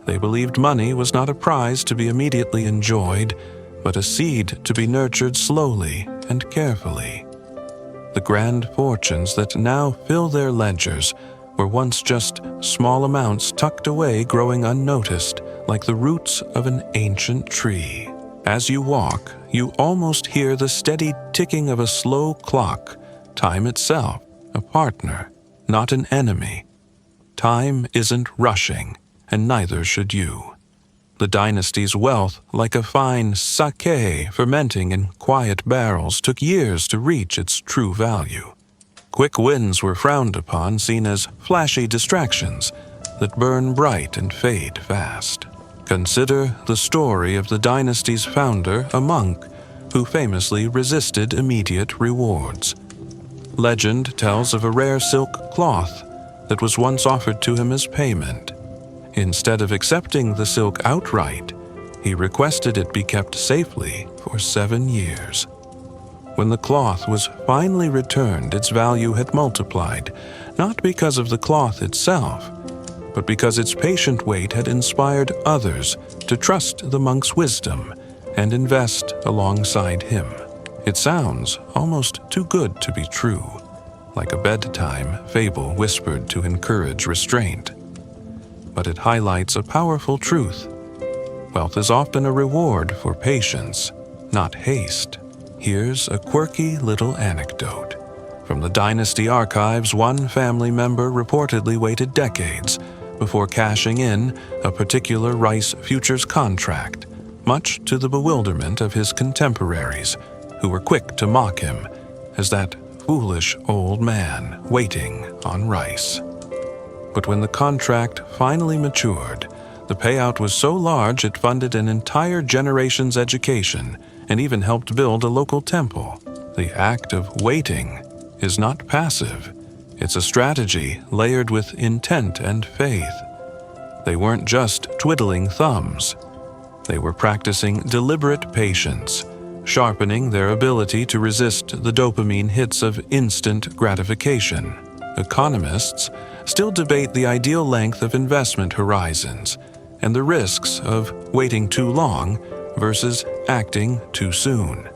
They believed money was not a prize to be immediately enjoyed, but a seed to be nurtured slowly and carefully. The grand fortunes that now fill their ledgers were once just small amounts tucked away, growing unnoticed like the roots of an ancient tree. As you walk, you almost hear the steady ticking of a slow clock, time itself, a partner, not an enemy. Time isn't rushing, and neither should you. The dynasty's wealth, like a fine sake fermenting in quiet barrels, took years to reach its true value. Quick wins were frowned upon, seen as flashy distractions that burn bright and fade fast. Consider the story of the dynasty's founder, a monk, who famously resisted immediate rewards. Legend tells of a rare silk cloth that was once offered to him as payment. Instead of accepting the silk outright, he requested it be kept safely for 7 years. When the cloth was finally returned, its value had multiplied, not because of the cloth itself, but because its patient wait had inspired others to trust the monk's wisdom and invest alongside him. It sounds almost too good to be true, like a bedtime fable whispered to encourage restraint. But it highlights a powerful truth. Wealth is often a reward for patience, not haste. Here's a quirky little anecdote. From the dynasty archives, one family member reportedly waited decades before cashing in a particular rice futures contract, much to the bewilderment of his contemporaries, who were quick to mock him as that foolish old man waiting on rice. But when the contract finally matured, the payout was so large it funded an entire generation's education and even helped build a local temple. The act of waiting is not passive. It's a strategy layered with intent and faith. They weren't just twiddling thumbs. They were practicing deliberate patience, sharpening their ability to resist the dopamine hits of instant gratification. Economists still debate the ideal length of investment horizons and the risks of waiting too long versus acting too soon.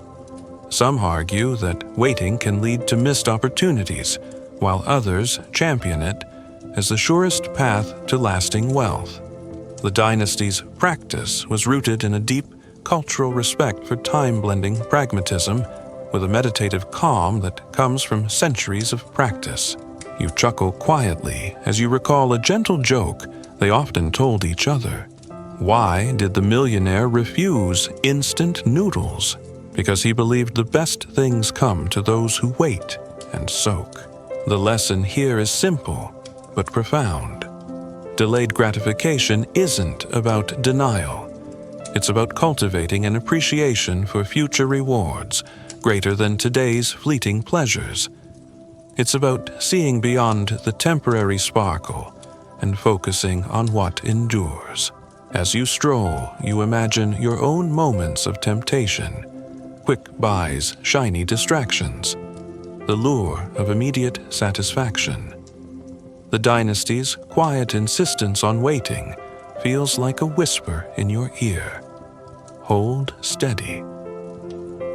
Some argue that waiting can lead to missed opportunities, while others champion it as the surest path to lasting wealth. The dynasty's practice was rooted in a deep cultural respect for time-blending pragmatism with a meditative calm that comes from centuries of practice. You chuckle quietly as you recall a gentle joke they often told each other. Why did the millionaire refuse instant noodles? Because he believed the best things come to those who wait and soak. The lesson here is simple, but profound. Delayed gratification isn't about denial. It's about cultivating an appreciation for future rewards greater than today's fleeting pleasures. It's about seeing beyond the temporary sparkle and focusing on what endures. As you stroll, you imagine your own moments of temptation, quick buys, shiny distractions, the lure of immediate satisfaction. The dynasty's quiet insistence on waiting feels like a whisper in your ear. Hold steady.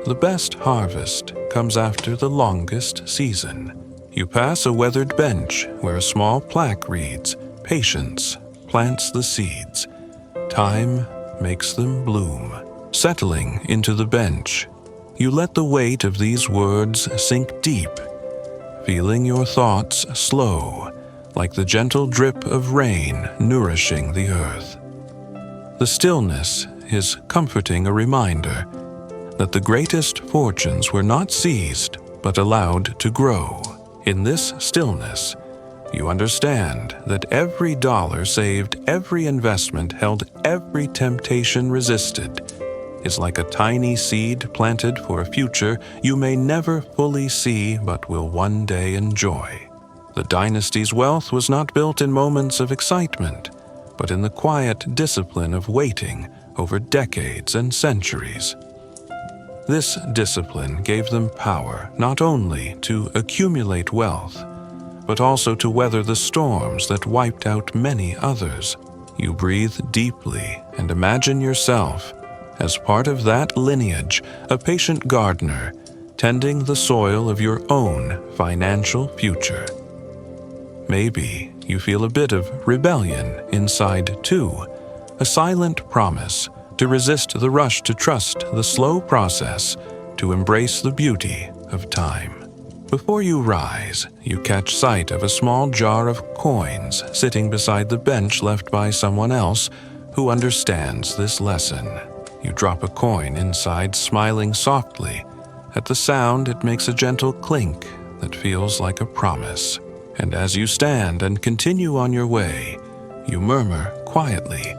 The best harvest comes after the longest season. You pass a weathered bench where a small plaque reads, "Patience plants the seeds. Time makes them bloom." Settling into the bench, you let the weight of these words sink deep, feeling your thoughts slow, like the gentle drip of rain nourishing the earth. The stillness is comforting, a reminder that the greatest fortunes were not seized, but allowed to grow. In this stillness, you understand that every dollar saved, every investment held, every temptation resisted is like a tiny seed planted for a future you may never fully see but will one day enjoy. The dynasty's wealth was not built in moments of excitement, but in the quiet discipline of waiting over decades and centuries. This discipline gave them power not only to accumulate wealth, but also to weather the storms that wiped out many others. You breathe deeply and imagine yourself as part of that lineage, a patient gardener, tending the soil of your own financial future. Maybe you feel a bit of rebellion inside too, a silent promise to resist the rush, to trust the slow process, to embrace the beauty of time. Before you rise, you catch sight of a small jar of coins sitting beside the bench left by someone else who understands this lesson. You drop a coin inside, smiling softly. At the sound, it makes a gentle clink that feels like a promise. And as you stand and continue on your way, you murmur quietly,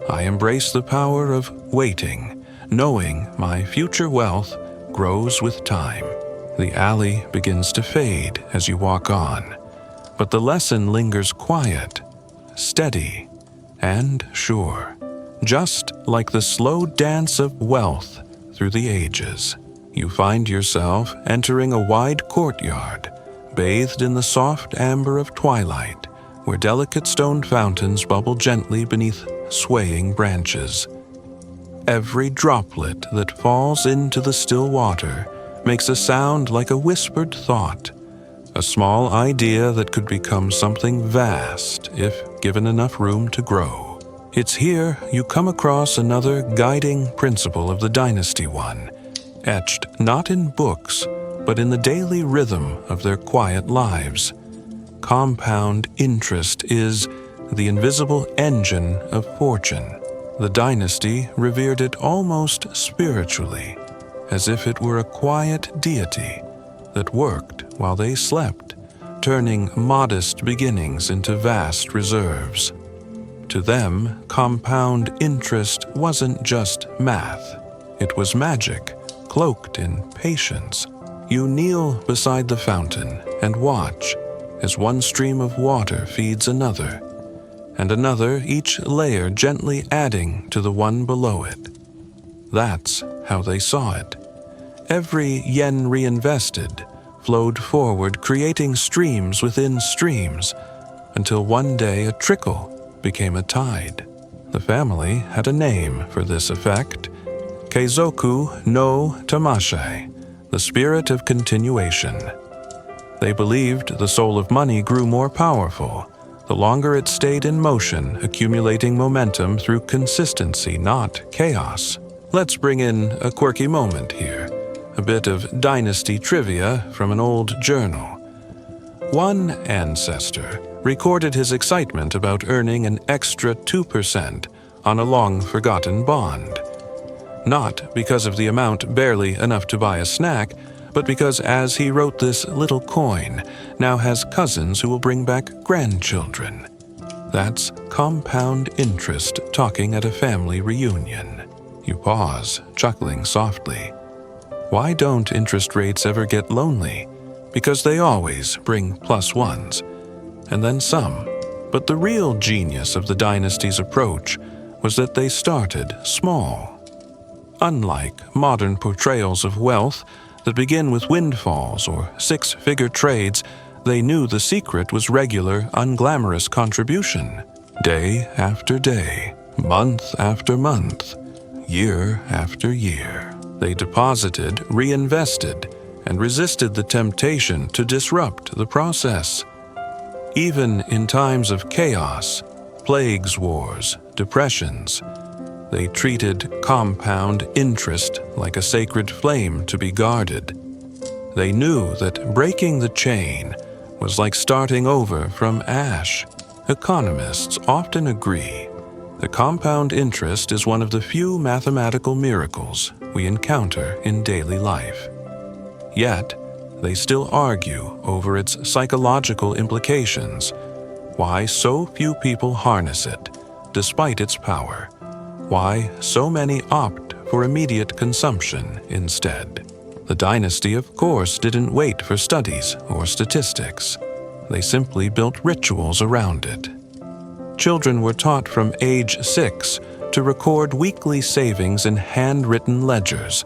"I embrace the power of waiting, knowing my future wealth grows with time." The alley begins to fade as you walk on, but the lesson lingers quiet, steady, and sure, just like the slow dance of wealth through the ages. You find yourself entering a wide courtyard, bathed in the soft amber of twilight, where delicate stone fountains bubble gently beneath swaying branches. Every droplet that falls into the still water makes a sound like a whispered thought, a small idea that could become something vast if given enough room to grow. It's here you come across another guiding principle of the Dynasty One, etched not in books, but in the daily rhythm of their quiet lives. Compound interest is the invisible engine of fortune. The dynasty revered it almost spiritually, as if it were a quiet deity that worked while they slept, turning modest beginnings into vast reserves. To them, compound interest wasn't just math. It was magic, cloaked in patience. You kneel beside the fountain and watch as one stream of water feeds another, and another, each layer gently adding to the one below it. That's how they saw it. Every yen reinvested flowed forward, creating streams within streams, until one day a trickle became a tide. The family had a name for this effect, Keizoku no Tamashai, the spirit of continuation. They believed the soul of money grew more powerful the longer it stayed in motion, accumulating momentum through consistency, not chaos. Let's bring in a quirky moment here, a bit of dynasty trivia from an old journal. One ancestor recorded his excitement about earning an extra 2% on a long-forgotten bond. Not because of the amount barely enough to buy a snack, but because, as he wrote, this little coin now has cousins who will bring back grandchildren. That's compound interest talking at a family reunion. You pause, chuckling softly. Why don't interest rates ever get lonely? Because they always bring plus ones, and then some. But the real genius of the dynasty's approach was that they started small. Unlike modern portrayals of wealth that begin with windfalls or six-figure trades, they knew the secret was regular, unglamorous contribution. Day after day, month after month, year after year. They deposited, reinvested, and resisted the temptation to disrupt the process. Even in times of chaos, plagues, wars, depressions, they treated compound interest like a sacred flame to be guarded. They knew that breaking the chain was like starting over from ash. Economists often agree that compound interest is one of the few mathematical miracles we encounter in daily life. Yet, they still argue over its psychological implications, why so few people harness it, despite its power, why so many opt for immediate consumption instead. The dynasty, of course, didn't wait for studies or statistics. They simply built rituals around it. Children were taught from age 6 to record weekly savings in handwritten ledgers.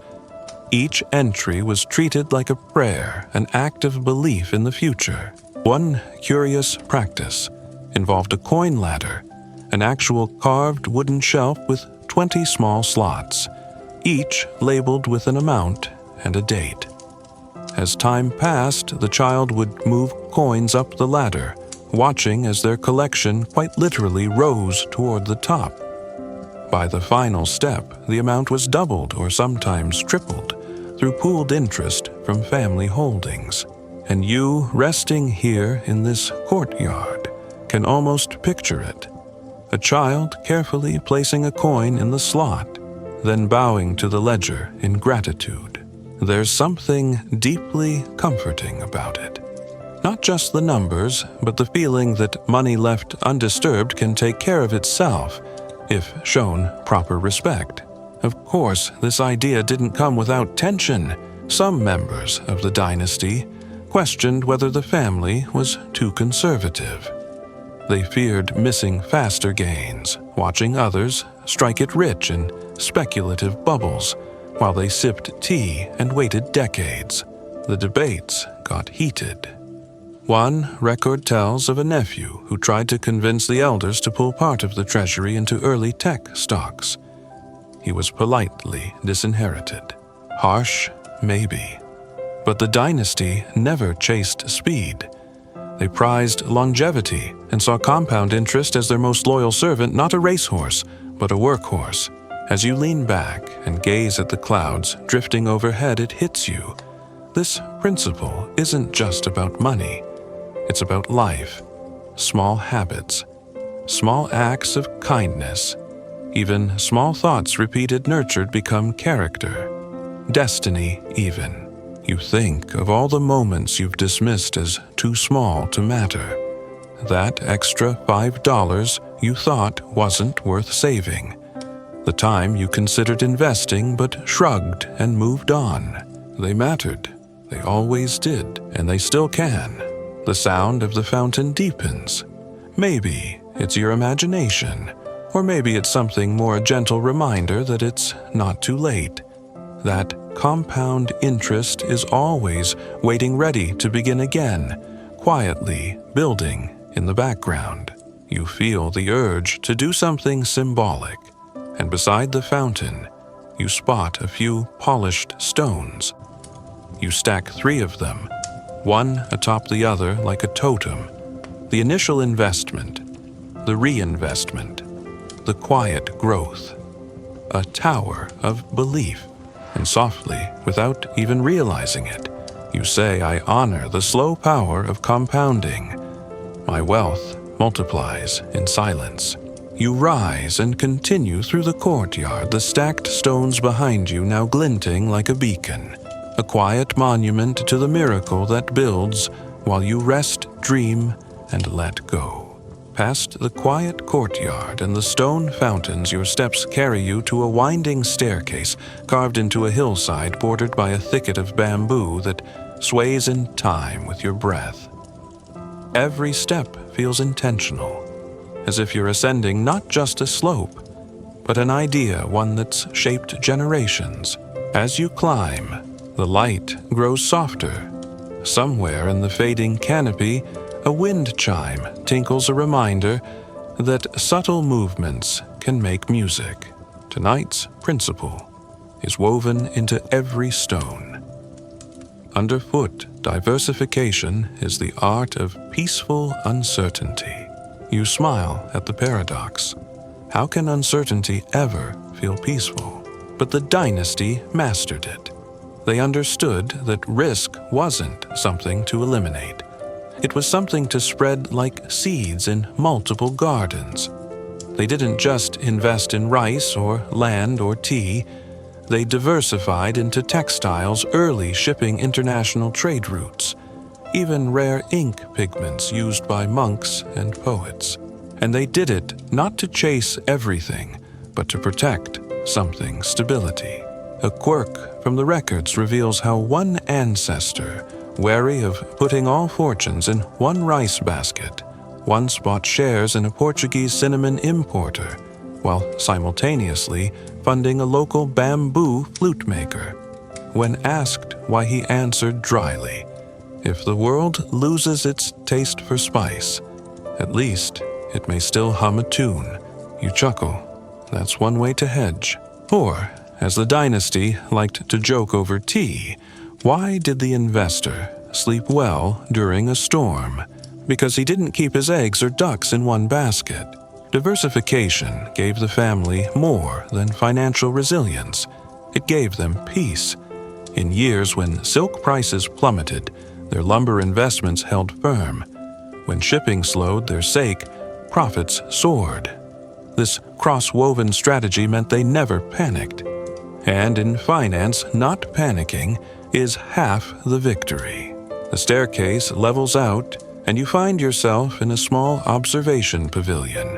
Each entry was treated like a prayer, an act of belief in the future. One curious practice involved a coin ladder, an actual carved wooden shelf with 20 small slots, each labeled with an amount and a date. As time passed, the child would move coins up the ladder, watching as their collection quite literally rose toward the top. By the final step, the amount was doubled or sometimes tripled through pooled interest from family holdings. And you, resting here in this courtyard, can almost picture it. A child carefully placing a coin in the slot, then bowing to the ledger in gratitude. There's something deeply comforting about it. Not just the numbers, but the feeling that money left undisturbed can take care of itself if shown proper respect. Of course, this idea didn't come without tension. Some members of the dynasty questioned whether the family was too conservative. They feared missing faster gains, watching others strike it rich in speculative bubbles while they sipped tea and waited decades. The debates got heated. One record tells of a nephew who tried to convince the elders to pull part of the treasury into early tech stocks. He was politely disinherited. Harsh, maybe. But the dynasty never chased speed. They prized longevity and saw compound interest as their most loyal servant, not a racehorse, but a workhorse. As you lean back and gaze at the clouds drifting overhead, it hits you. This principle isn't just about money. It's about life, small habits, small acts of kindness. Even small thoughts repeated, nurtured, become character, destiny even. You think of all the moments you've dismissed as too small to matter. That extra $5 you thought wasn't worth saving. The time you considered investing but shrugged and moved on. They mattered. They always did, and they still can. The sound of the fountain deepens. Maybe it's your imagination, or maybe it's something more, a gentle reminder that it's not too late. That compound interest is always waiting ready to begin again, quietly building in the background. You feel the urge to do something symbolic, and beside the fountain, you spot a few polished stones. You stack 3 of them, one atop the other like a totem. The initial investment, the reinvestment, the quiet growth, a tower of belief. And softly, without even realizing it, you say, I honor the slow power of compounding. My wealth multiplies in silence. You rise and continue through the courtyard, the stacked stones behind you now glinting like a beacon, a quiet monument to the miracle that builds while you rest, dream, and let go. Past the quiet courtyard and the stone fountains, your steps carry you to a winding staircase carved into a hillside bordered by a thicket of bamboo that sways in time with your breath. Every step feels intentional, as if you're ascending not just a slope, but an idea, one that's shaped generations. As you climb, the light grows softer. Somewhere in the fading canopy, a wind chime tinkles a reminder that subtle movements can make music. Tonight's principle is woven into every stone. Underfoot, diversification is the art of peaceful uncertainty. You smile at the paradox. How can uncertainty ever feel peaceful? But the dynasty mastered it. They understood that risk wasn't something to eliminate. It was something to spread like seeds in multiple gardens. They didn't just invest in rice or land or tea. They diversified into textiles, early shipping international trade routes, even rare ink pigments used by monks and poets. And they did it not to chase everything, but to protect something: stability. A quirk from the records reveals how one ancestor, wary of putting all fortunes in one rice basket, once bought shares in a Portuguese cinnamon importer, while simultaneously funding a local bamboo flute maker. When asked why, he answered dryly, "If the world loses its taste for spice, at least it may still hum a tune." You chuckle. That's one way to hedge. Or, as the dynasty liked to joke over tea, why did the investor sleep well during a storm? Because he didn't keep his eggs or ducks in one basket. Diversification gave the family more than financial resilience. It gave them peace. In years when silk prices plummeted, their lumber investments held firm. When shipping slowed their sake, profits soared. This cross-woven strategy meant they never panicked. And in finance, not panicking is half the victory. The staircase levels out, and you find yourself in a small observation pavilion.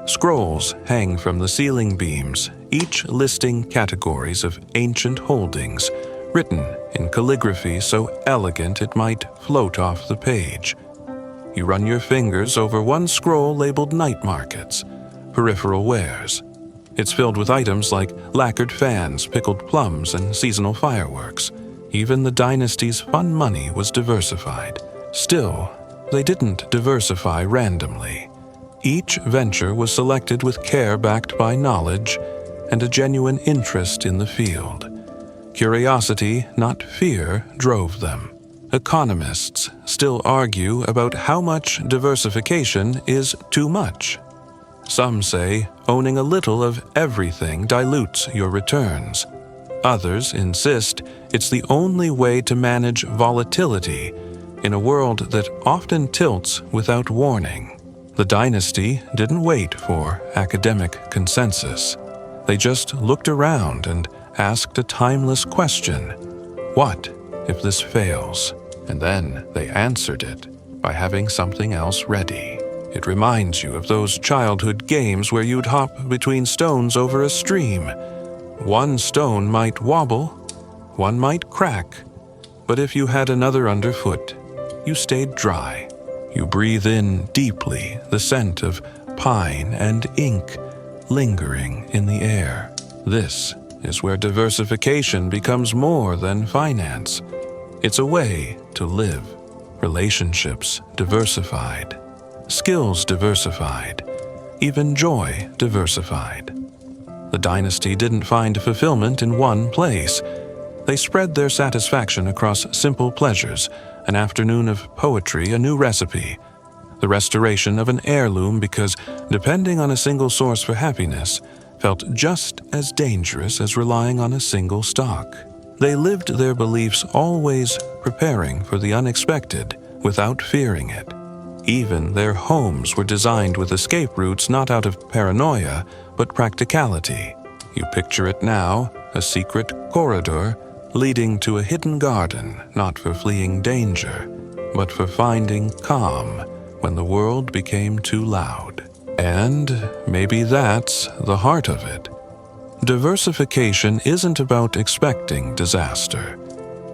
Scrolls hang from the ceiling beams, each listing categories of ancient holdings, written in calligraphy so elegant it might float off the page. You run your fingers over one scroll labeled Night Markets, peripheral wares. It's filled with items like lacquered fans, pickled plums, and seasonal fireworks. Even the dynasty's fun money was diversified. Still, they didn't diversify randomly. Each venture was selected with care, backed by knowledge and a genuine interest in the field. Curiosity, not fear, drove them. Economists still argue about how much diversification is too much. Some say owning a little of everything dilutes your returns. Others insist it's the only way to manage volatility in a world that often tilts without warning. The dynasty didn't wait for academic consensus. They just looked around and asked a timeless question: what if this fails? And then they answered it by having something else ready. It reminds you of those childhood games where you'd hop between stones over a stream. One stone might wobble, one might crack, but if you had another underfoot, you stayed dry. You breathe in deeply the scent of pine and ink lingering in the air. This is where diversification becomes more than finance. It's a way to live. Relationships diversified. Skills diversified. Even joy diversified. The dynasty didn't find fulfillment in one place. They spread their satisfaction across simple pleasures, an afternoon of poetry, a new recipe, the restoration of an heirloom, because depending on a single source for happiness felt just as dangerous as relying on a single stock. They lived their beliefs, always preparing for the unexpected without fearing it. Even their homes were designed with escape routes not out of paranoia, but practicality. You picture it now, a secret corridor leading to a hidden garden, not for fleeing danger, but for finding calm when the world became too loud. And maybe that's the heart of it. Diversification isn't about expecting disaster.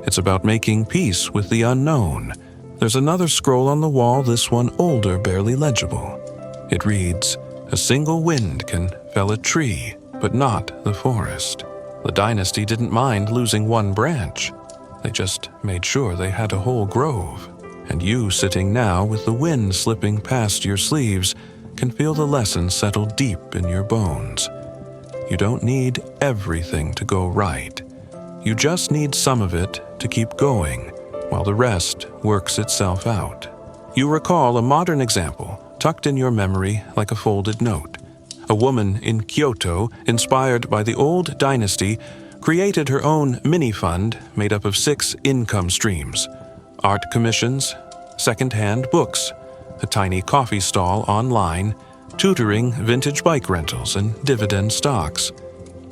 It's about making peace with the unknown. There's another scroll on the wall, this one older, barely legible. It reads, "A single wind can fell a tree, but not the forest." The dynasty didn't mind losing one branch. They just made sure they had a whole grove. And you, sitting now with the wind slipping past your sleeves, can feel the lesson settle deep in your bones. You don't need everything to go right. You just need some of it to keep going, while the rest works itself out. You recall a modern example, tucked in your memory like a folded note. A woman in Kyoto, inspired by the old dynasty, created her own mini-fund made up of 6 income streams: art commissions, second-hand books, a tiny coffee stall online, tutoring, vintage bike rentals, and dividend stocks.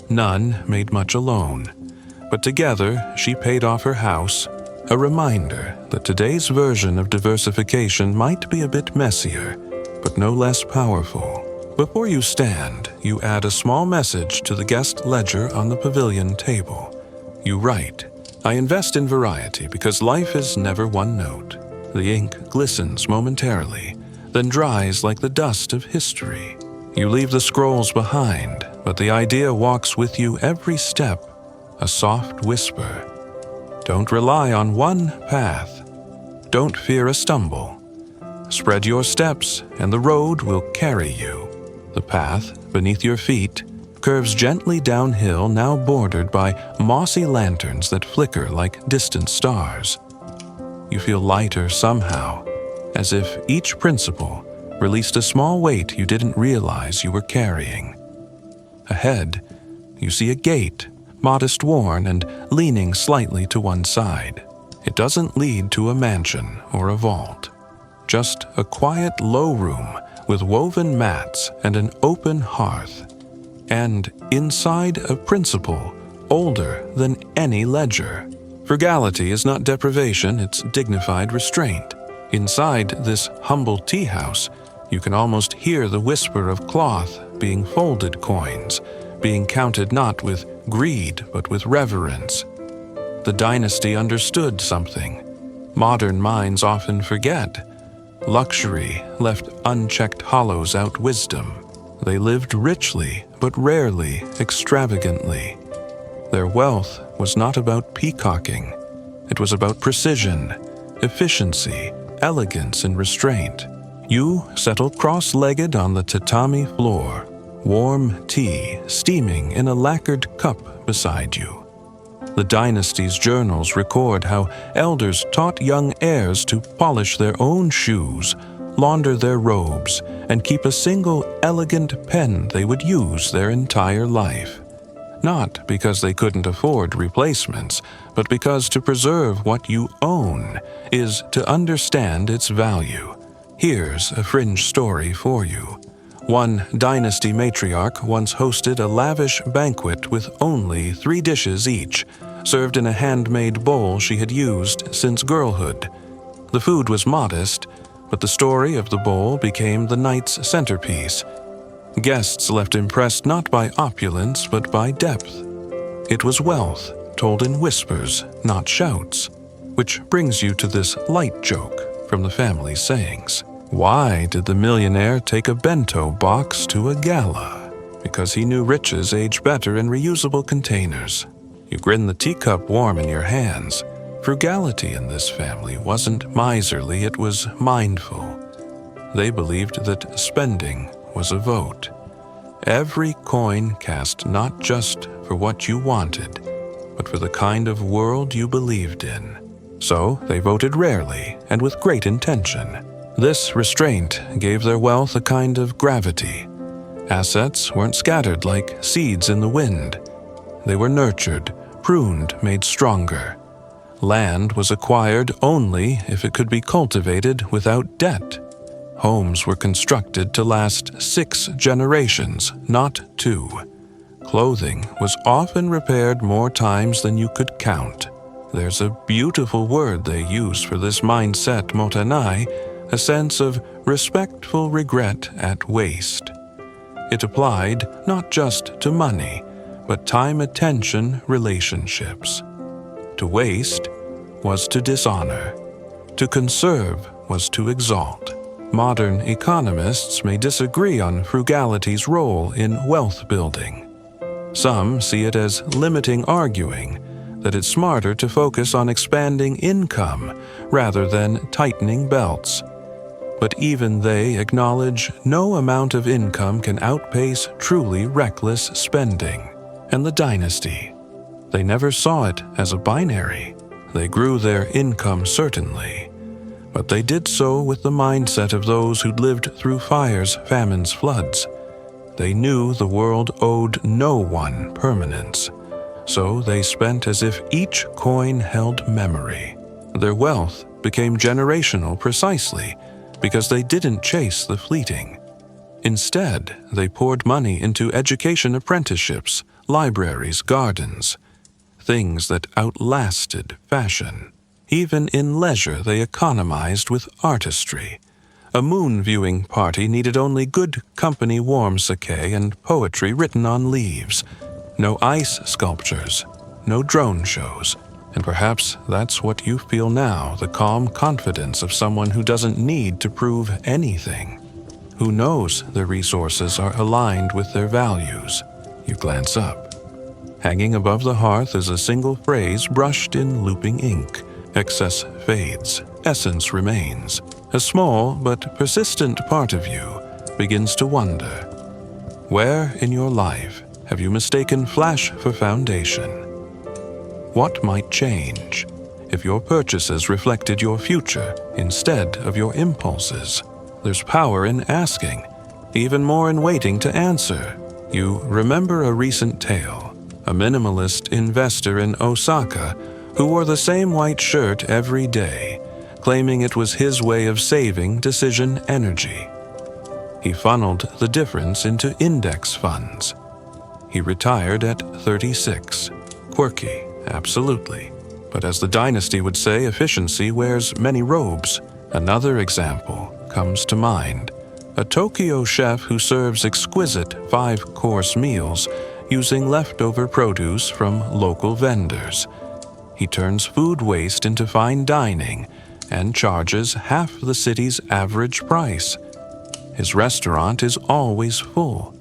None made much alone, but together she paid off her house, a reminder that today's version of diversification might be a bit messier, but no less powerful. Before you stand, you add a small message to the guest ledger on the pavilion table. You write, "I invest in variety because life is never one note." The ink glistens momentarily, then dries like the dust of history. You leave the scrolls behind, but the idea walks with you every step, a soft whisper. Don't rely on one path. Don't fear a stumble. Spread your steps, and the road will carry you. The path, beneath your feet, curves gently downhill, now bordered by mossy lanterns that flicker like distant stars. You feel lighter somehow, as if each principle released a small weight you didn't realize you were carrying. Ahead, you see a gate, modest worn and leaning slightly to one side. It doesn't lead to a mansion or a vault, just a quiet low room with woven mats and an open hearth. And inside a principle older than any ledger. Frugality is not deprivation, it's dignified restraint. Inside this humble tea house, you can almost hear the whisper of cloth being folded coins, being counted not with greed but with reverence. The dynasty understood something modern minds often forget. Luxury left unchecked hollows out wisdom. They lived richly, but rarely extravagantly. Their wealth was not about peacocking. It was about precision, efficiency, elegance, and restraint. You settle cross-legged on the tatami floor, warm tea steaming in a lacquered cup beside you. The dynasty's journals record how elders taught young heirs to polish their own shoes, launder their robes, and keep a single elegant pen they would use their entire life. Not because they couldn't afford replacements, but because to preserve what you own is to understand its value. Here's a fringe story for you. One dynasty matriarch once hosted a lavish banquet with only 3 dishes each, served in a handmade bowl she had used since girlhood. The food was modest, but the story of the bowl became the night's centerpiece. Guests left impressed not by opulence but by depth. It was wealth, told in whispers, not shouts, which brings you to this light joke from the family's sayings. Why did the millionaire take a bento box to a gala? Because he knew riches age better in reusable containers. You grin the teacup warm in your hands. Frugality in this family wasn't miserly, it was mindful. They believed that spending was a vote. Every coin cast not just for what you wanted, but for the kind of world you believed in. So they voted rarely and with great intention. This restraint gave their wealth a kind of gravity. Assets weren't scattered like seeds in the wind. They were nurtured, pruned, made stronger. Land was acquired only if it could be cultivated without debt. Homes were constructed to last 6 generations, not 2. Clothing was often repaired more times than you could count. There's a beautiful word they use for this mindset, motanai, a sense of respectful regret at waste. It applied not just to money, but time, attention, relationships. To waste was to dishonor. To conserve was to exalt. Modern economists may disagree on frugality's role in wealth building. Some see it as limiting, arguing that it's smarter to focus on expanding income rather than tightening belts. But even they acknowledge no amount of income can outpace truly reckless spending. And the dynasty, they never saw it as a binary. They grew their income certainly, but they did so with the mindset of those who'd lived through fires, famines, floods. They knew the world owed no one permanence, so they spent as if each coin held memory. Their wealth became generational precisely because they didn't chase the fleeting. Instead, they poured money into education apprenticeships, libraries, gardens, things that outlasted fashion. Even in leisure, they economized with artistry. A moon-viewing party needed only good company, warm sake, and poetry written on leaves. No ice sculptures, no drone shows. And perhaps that's what you feel now, the calm confidence of someone who doesn't need to prove anything, who knows their resources are aligned with their values. You glance up. Hanging above the hearth is a single phrase brushed in looping ink. Excess fades, essence remains. A small but persistent part of you begins to wonder. Where in your life have you mistaken flash for foundation? What might change if your purchases reflected your future instead of your impulses? There's power in asking, even more in waiting to answer. You remember a recent tale, a minimalist investor in Osaka who wore the same white shirt every day, claiming it was his way of saving decision energy. He funneled the difference into index funds. He retired at 36. Quirky, absolutely. But as the dynasty would say, efficiency wears many robes. Another example comes to mind. A Tokyo chef who serves exquisite 5-course meals using leftover produce from local vendors. He turns food waste into fine dining and charges half the city's average price. His restaurant is always full,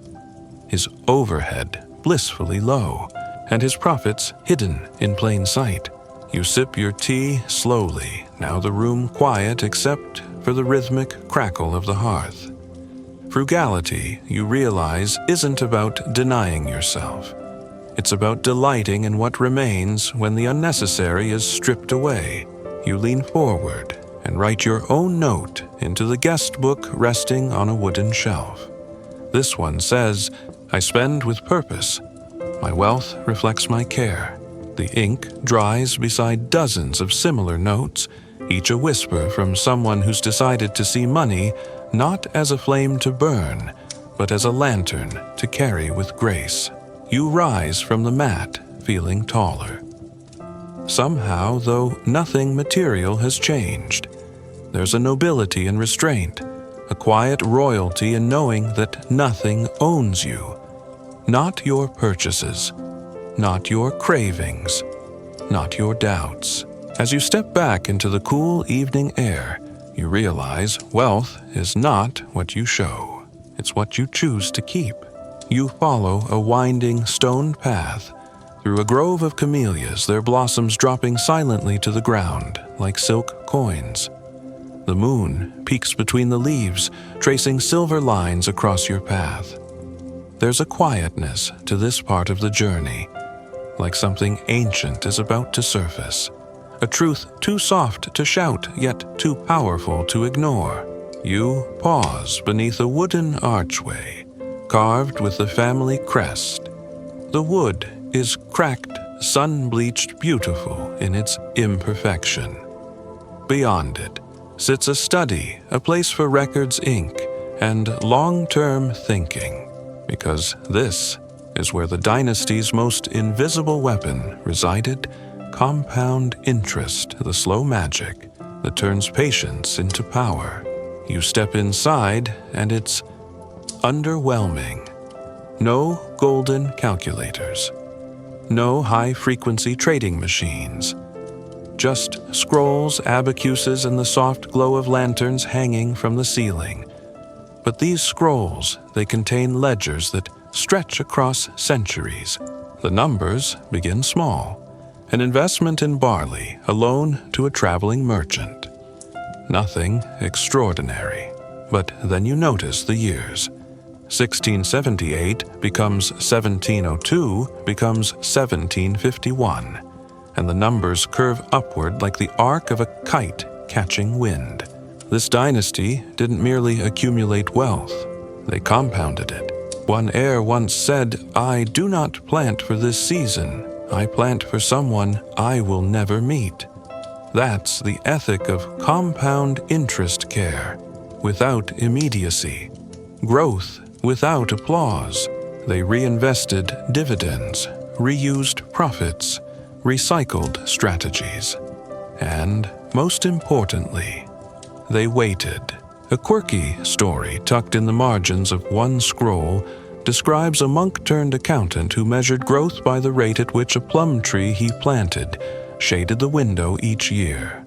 his overhead blissfully low, and his profits hidden in plain sight. You sip your tea slowly, now the room quiet except for the rhythmic crackle of the hearth. Frugality, you realize, isn't about denying yourself. It's about delighting in what remains when the unnecessary is stripped away. You lean forward and write your own note into the guest book resting on a wooden shelf. This one says, "I spend with purpose. My wealth reflects my care." The ink dries beside dozens of similar notes, each a whisper from someone who's decided to see money not as a flame to burn, but as a lantern to carry with grace. You rise from the mat, feeling taller. Somehow, though, nothing material has changed. There's a nobility in restraint, a quiet royalty in knowing that nothing owns you. Not your purchases, not your cravings, not your doubts. As you step back into the cool evening air, you realize wealth is not what you show. It's what you choose to keep. You follow a winding stone path through a grove of camellias, their blossoms dropping silently to the ground like silk coins. The moon peeks between the leaves, tracing silver lines across your path. There's a quietness to this part of the journey, like something ancient is about to surface. A truth too soft to shout, yet too powerful to ignore. You pause beneath a wooden archway, carved with the family crest. The wood is cracked, sun-bleached, beautiful in its imperfection. Beyond it, sits a study, a place for records ink, and long-term thinking, because this is where the dynasty's most invisible weapon resided: compound interest, the slow magic that turns patience into power. You step inside, and it's underwhelming. No golden calculators. No high-frequency trading machines. Just scrolls, abacuses, and the soft glow of lanterns hanging from the ceiling. But these scrolls, they contain ledgers that stretch across centuries. The numbers begin small. An investment in barley, a loan to a traveling merchant. Nothing extraordinary. But then you notice the years. 1678 becomes 1702, becomes 1751, and the numbers curve upward like the arc of a kite catching wind. This dynasty didn't merely accumulate wealth, they compounded it. One heir once said, "I do not plant for this season, I plant for someone I will never meet." That's the ethic of compound interest care, without immediacy. Growth without applause. They reinvested dividends, reused profits, recycled strategies. And, most importantly, they waited. A quirky story tucked in the margins of one scroll describes a monk-turned-accountant who measured growth by the rate at which a plum tree he planted shaded the window each year.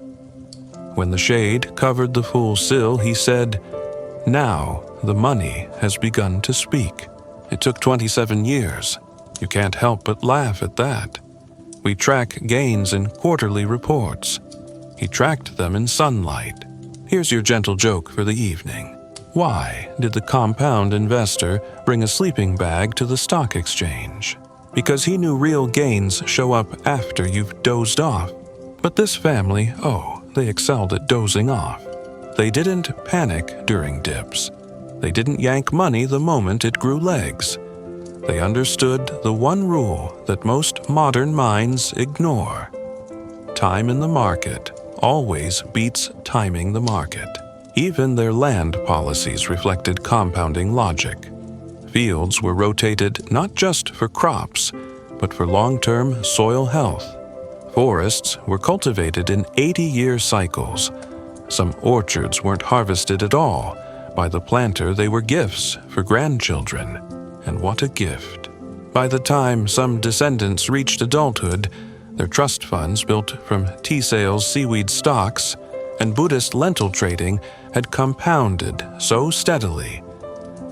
When the shade covered the full sill, he said, "Now the money has begun to speak." It took 27 years. You can't help but laugh at that. We track gains in quarterly reports. He tracked them in sunlight. Here's your gentle joke for the evening. Why did the compound investor bring a sleeping bag to the stock exchange? Because he knew real gains show up after you've dozed off. But this family, they excelled at dozing off. They didn't panic during dips. They didn't yank money the moment it grew legs. They understood the one rule that most modern minds ignore. Time in the market always beats timing the market. Even their land policies reflected compounding logic. Fields were rotated not just for crops, but for long-term soil health. Forests were cultivated in 80-year cycles. Some orchards weren't harvested at all. By the planter, they were gifts for grandchildren. And what a gift. By the time some descendants reached adulthood, their trust funds built from tea sales, seaweed stocks, and Buddhist lentil trading had compounded so steadily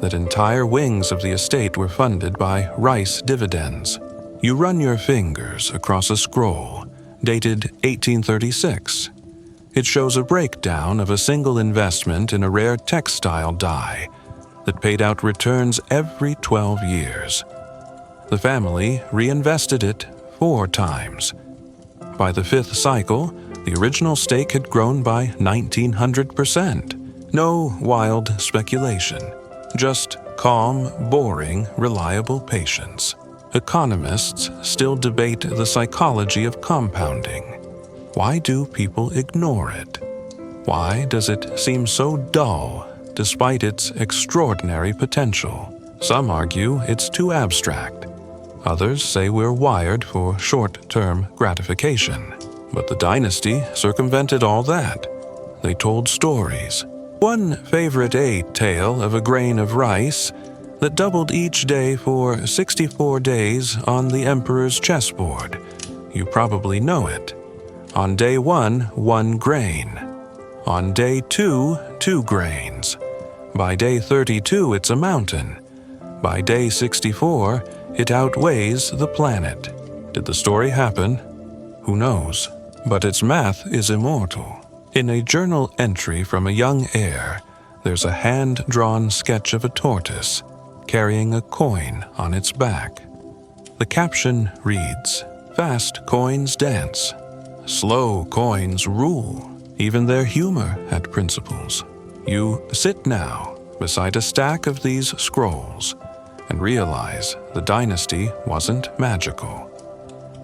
that entire wings of the estate were funded by rice dividends. You run your fingers across a scroll dated 1836. It shows a breakdown of a single investment in a rare textile dye that paid out returns every 12 years. The family reinvested it 4 times. By the 5th cycle, the original stake had grown by 1,900%. No wild speculation, just calm, boring, reliable patience. Economists still debate the psychology of compounding. Why do people ignore it? Why does it seem so dull despite its extraordinary potential? Some argue it's too abstract. Others say we're wired for short-term gratification. But the dynasty circumvented all that. They told stories. One favorite tale of a grain of rice that doubled each day for 64 days on the emperor's chessboard. You probably know it. On day 1, 1 grain. On day 2, 2 grains. By day 32, it's a mountain. By day 64, it outweighs the planet. Did the story happen? Who knows? But its math is immortal. In a journal entry from a young heir, there's a hand-drawn sketch of a tortoise carrying a coin on its back. The caption reads, "Fast coins dance. Slow coins rule." Even their humor had principles. You sit now beside a stack of these scrolls and realize the dynasty wasn't magical.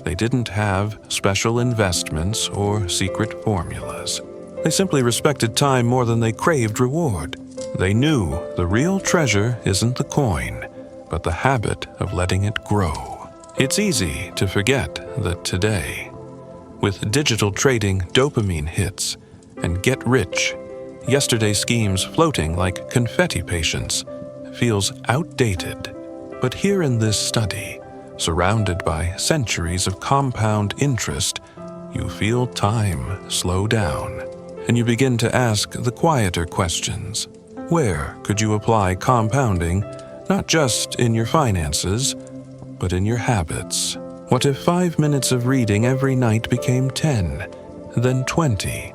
They didn't have special investments or secret formulas. They simply respected time more than they craved reward. They knew the real treasure isn't the coin, but the habit of letting it grow. It's easy to forget that today, with digital trading dopamine hits and get rich, yesterday's schemes floating like confetti patients, feels outdated. But here in this study, surrounded by centuries of compound interest, you feel time slow down, and you begin to ask the quieter questions. Where could you apply compounding, not just in your finances, but in your habits? What if 5 minutes of reading every night became 10, then 20,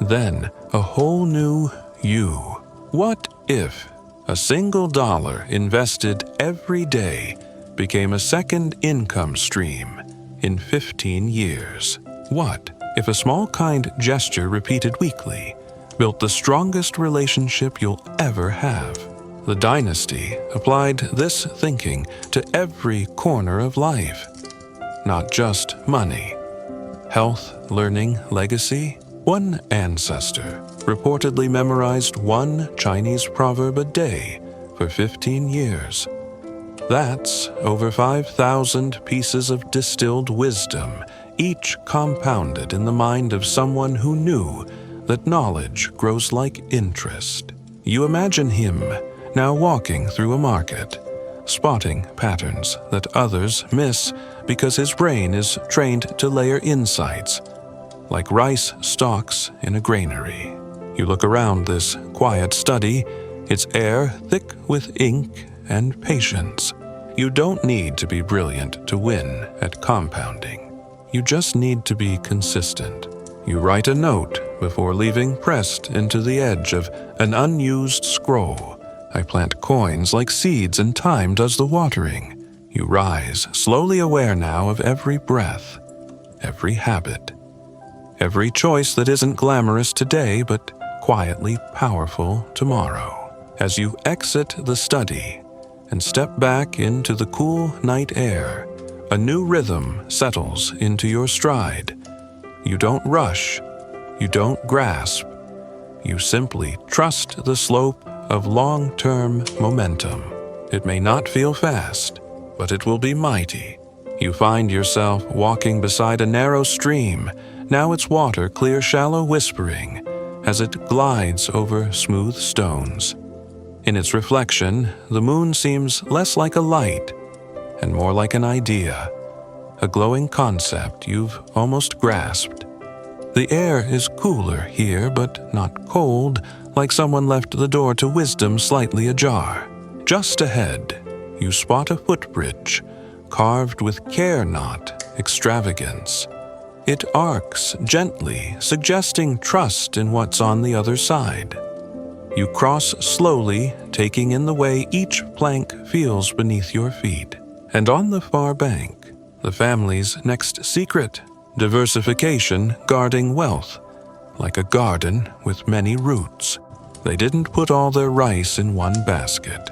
then a whole new you? What if a single dollar invested every day became a second income stream in 15 years? What if a small kind gesture repeated weekly built the strongest relationship you'll ever have? The dynasty applied this thinking to every corner of life, not just money. Health, learning, legacy. One ancestor reportedly memorized one Chinese proverb a day for 15 years. That's over 5,000 pieces of distilled wisdom, each compounded in the mind of someone who knew that knowledge grows like interest. You imagine him now walking through a market, spotting patterns that others miss because his brain is trained to layer insights, like rice stalks in a granary. You look around this quiet study, its air thick with ink and patience. You don't need to be brilliant to win at compounding. You just need to be consistent. You write a note before leaving pressed into the edge of an unused scroll. I plant coins like seeds and time does the watering. You rise, slowly aware now of every breath, every habit, every choice that isn't glamorous today but quietly powerful tomorrow. As you exit the study and step back into the cool night air, a new rhythm settles into your stride. You don't rush, you don't grasp, you simply trust the slope of long-term momentum. It may not feel fast, but it will be mighty. You find yourself walking beside a narrow stream, now its water clear shallow whispering as it glides over smooth stones. In its reflection, the moon seems less like a light and more like an idea, a glowing concept you've almost grasped. The air is cooler here, but not cold, like someone left the door to wisdom slightly ajar. Just ahead, you spot a footbridge, carved with care not extravagance. It arcs gently, suggesting trust in what's on the other side. You cross slowly, taking in the way each plank feels beneath your feet. And on the far bank, the family's next secret, diversification guarding wealth, like a garden with many roots. They didn't put all their rice in one basket,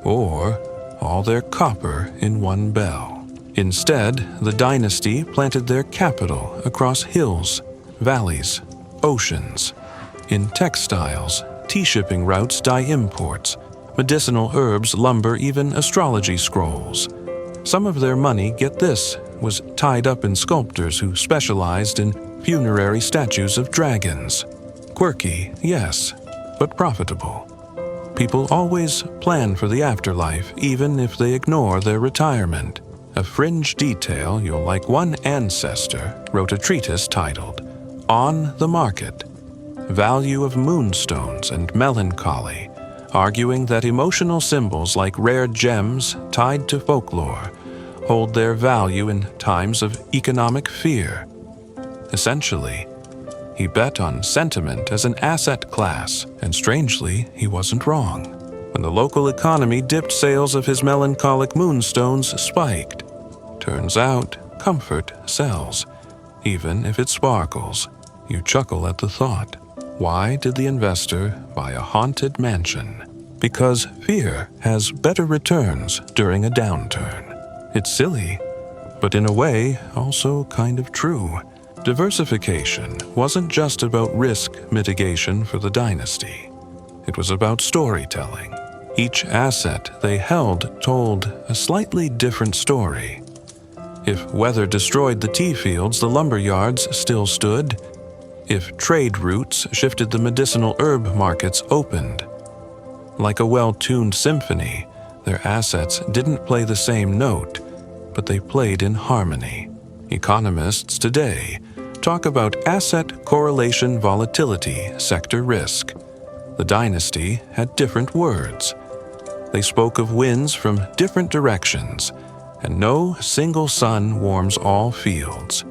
or all their copper in one bell. Instead, the dynasty planted their capital across hills, valleys, oceans. In textiles, tea-shipping routes dye imports, medicinal herbs, lumber, even astrology scrolls. Some of their money, get this, was tied up in sculptors who specialized in funerary statues of dragons. Quirky, yes, but profitable. People always plan for the afterlife, even if they ignore their retirement. A fringe detail you'll like. One ancestor wrote a treatise titled On the Market, Value of Moonstones and Melancholy, arguing that emotional symbols like rare gems tied to folklore hold their value in times of economic fear. Essentially, he bet on sentiment as an asset class, and strangely, he wasn't wrong. When the local economy dipped, sales of his melancholic moonstones spiked. Turns out, comfort sells, even if it sparkles. You chuckle at the thought. Why did the investor buy a haunted mansion? Because fear has better returns during a downturn. It's silly, but in a way, also kind of true. Diversification wasn't just about risk mitigation for the dynasty. It was about storytelling. Each asset they held told a slightly different story. If weather destroyed the tea fields, the lumber yards still stood. If trade routes shifted, the medicinal herb markets opened. Like a well-tuned symphony, their assets didn't play the same note, but they played in harmony. Economists today talk about asset correlation volatility, sector risk. The dynasty had different words. They spoke of winds from different directions, and no single sun warms all fields.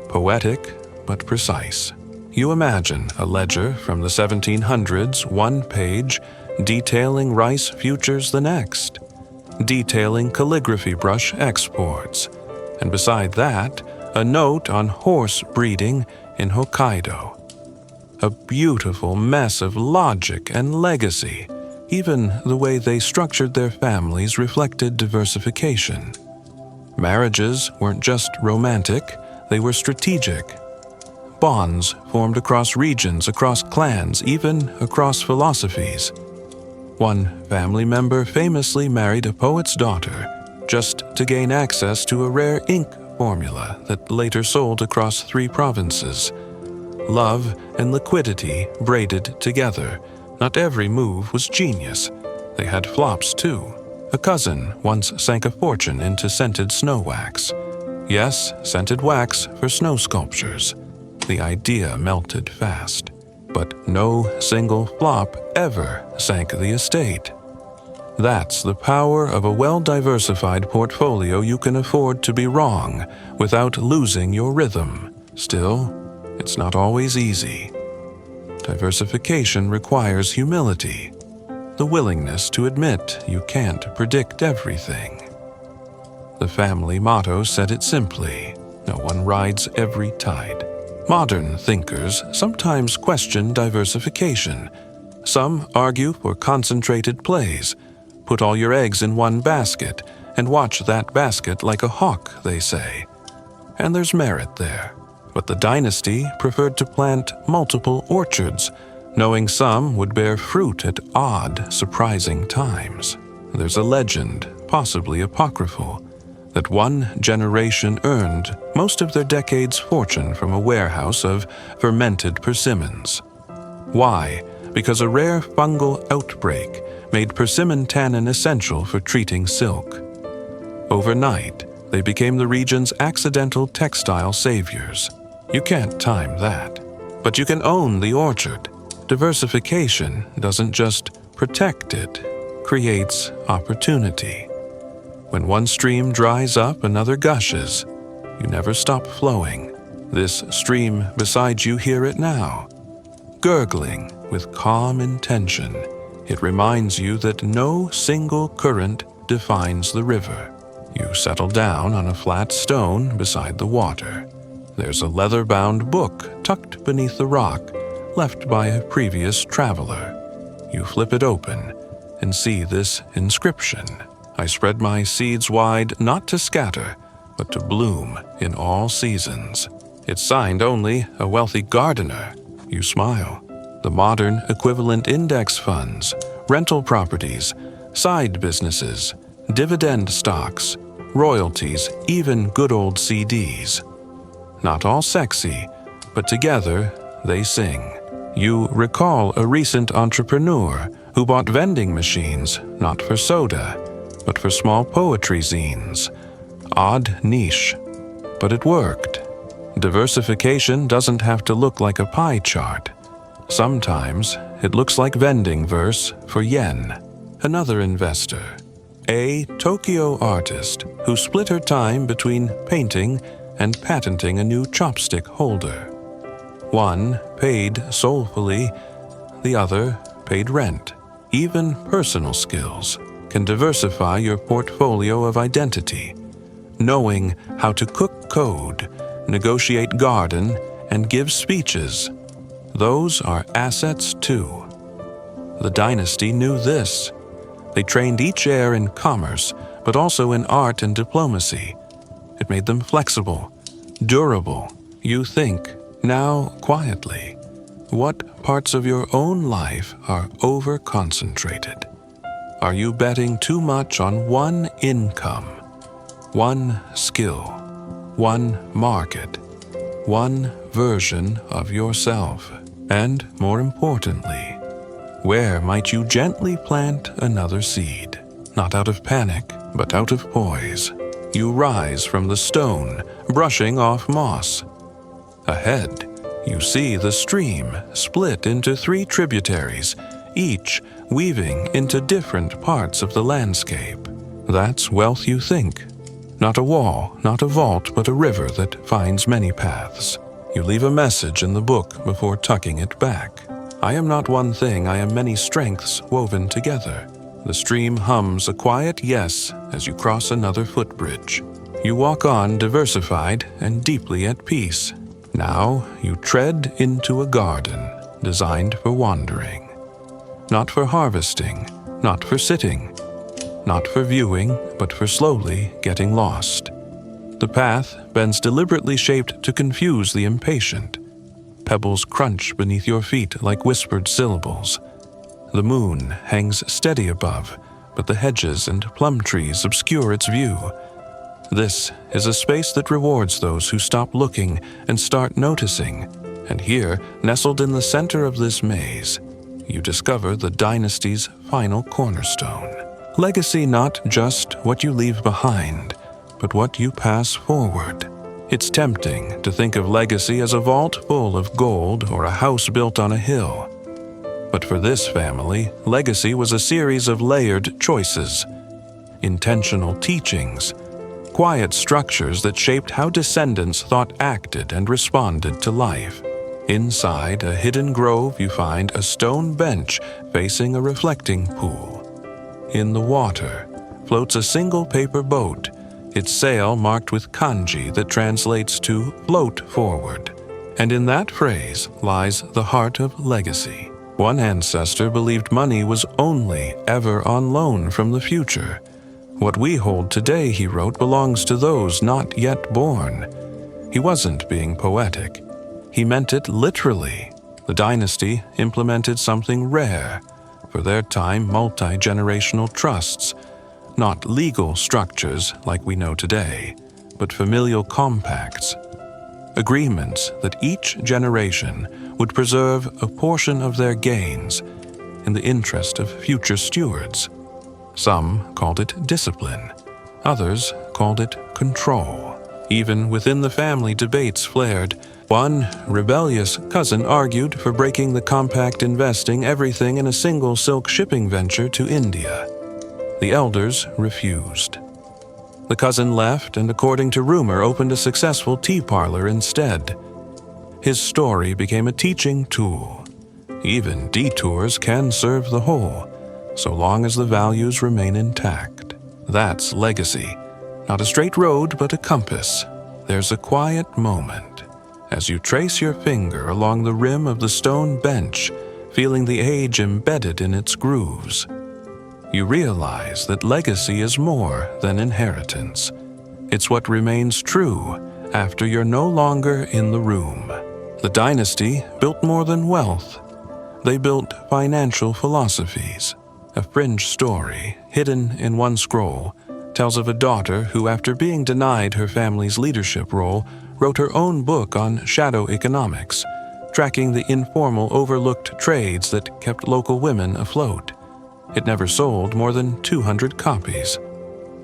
Poetic, but precise. You imagine a ledger from the 1700s, one page, detailing rice futures the next, detailing calligraphy brush exports, and beside that, a note on horse breeding in Hokkaido. A beautiful mess of logic and legacy. Even the way they structured their families reflected diversification. Marriages weren't just romantic, they were strategic. Bonds formed across regions, across clans, even across philosophies. One family member famously married a poet's daughter just to gain access to a rare ink formula that later sold across 3 provinces. Love and liquidity braided together. Not every move was genius. They had flops too. A cousin once sank a fortune into scented snow wax. Yes, scented wax for snow sculptures. The idea melted fast. But no single flop ever sank the estate. That's the power of a well-diversified portfolio. You can afford to be wrong without losing your rhythm. Still, it's not always easy. Diversification requires humility, the willingness to admit you can't predict everything. The family motto said it simply: no one rides every tide. Modern thinkers sometimes question diversification. Some argue for concentrated plays. Put all your eggs in one basket and watch that basket like a hawk, they say. And there's merit there. But the dynasty preferred to plant multiple orchards, knowing some would bear fruit at odd, surprising times. There's a legend, possibly apocryphal, that one generation earned most of their decade's fortune from a warehouse of fermented persimmons. Why? Because a rare fungal outbreak made persimmon tannin essential for treating silk. Overnight, they became the region's accidental textile saviors. You can't time that, but you can own the orchard. Diversification doesn't just protect it, creates opportunity. When one stream dries up, another gushes. You never stop flowing. This stream beside you, hear it now, gurgling with calm intention. It reminds you that no single current defines the river. You settle down on a flat stone beside the water. There's a leather-bound book tucked beneath the rock, left by a previous traveler. You flip it open and see this inscription: I spread my seeds wide, not to scatter, but to bloom in all seasons. It's signed only a wealthy gardener. You smile. The modern equivalent: index funds, rental properties, side businesses, dividend stocks, royalties, even good old CDs. Not all sexy, but together they sing. You recall a recent entrepreneur who bought vending machines, not for soda, but for small poetry zines. Odd niche, but it worked. Diversification doesn't have to look like a pie chart. Sometimes it looks like vending verse for yen. Another investor, a Tokyo artist who split her time between painting and patenting a new chopstick holder. One paid soulfully, the other paid rent. Even personal skills can diversify your portfolio of identity. Knowing how to cook code, negotiate garden, and give speeches. Those are assets too. The dynasty knew this. They trained each heir in commerce, but also in art and diplomacy. It made them flexible, durable. You think, now quietly. what parts of your own life are over-concentrated? Are you betting too much on one income, one skill, one market, one version of yourself? And more importantly, where might you gently plant another seed? Not out of panic, but out of poise. You rise from the stone, brushing off moss. Ahead, you see the stream split into 3 tributaries, each weaving into different parts of the landscape. That's wealth you think. Not a wall, not a vault, but a river that finds many paths. You leave a message in the book before tucking it back. I am not one thing, I am many strengths woven together. The stream hums a quiet yes as you cross another footbridge. You walk on diversified and deeply at peace. Now you tread into a garden designed for wandering. Not for harvesting, not for sitting, not for viewing, but for slowly getting lost. The path bends deliberately shaped to confuse the impatient. Pebbles crunch beneath your feet like whispered syllables. The moon hangs steady above, but the hedges and plum trees obscure its view. This is a space that rewards those who stop looking and start noticing. And here, nestled in the center of this maze, you discover the dynasty's final cornerstone. Legacy, not just what you leave behind, but what you pass forward. It's tempting to think of legacy as a vault full of gold or a house built on a hill. But for this family, legacy was a series of layered choices, intentional teachings, quiet structures that shaped how descendants thought, acted, and responded to life. Inside a hidden grove, you find a stone bench facing a reflecting pool. In the water floats a single paper boat, its sail marked with kanji that translates to float forward. And in that phrase lies the heart of legacy. One ancestor believed money was only ever on loan from the future. What we hold today, he wrote, belongs to those not yet born. He wasn't being poetic. He meant it literally. The dynasty implemented something rare. For their time, multi-generational trusts. Not legal structures like we know today, but familial compacts. Agreements that each generation would preserve a portion of their gains in the interest of future stewards. Some called it discipline. Others called it control. Even within the family, debates flared. One rebellious cousin argued for breaking the compact, investing everything in a single silk shipping venture to India. The elders refused. The cousin left and, according to rumor, opened a successful tea parlor instead. His story became a teaching tool. Even detours can serve the whole, so long as the values remain intact. That's legacy. Not a straight road, but a compass. There's a quiet moment as you trace your finger along the rim of the stone bench, feeling the age embedded in its grooves. You realize that legacy is more than inheritance. It's what remains true after you're no longer in the room. The dynasty built more than wealth. They built financial philosophies. A fringe story, hidden in one scroll, tells of a daughter who, after being denied her family's leadership role, wrote her own book on shadow economics, tracking the informal, overlooked trades that kept local women afloat. It never sold more than 200 copies.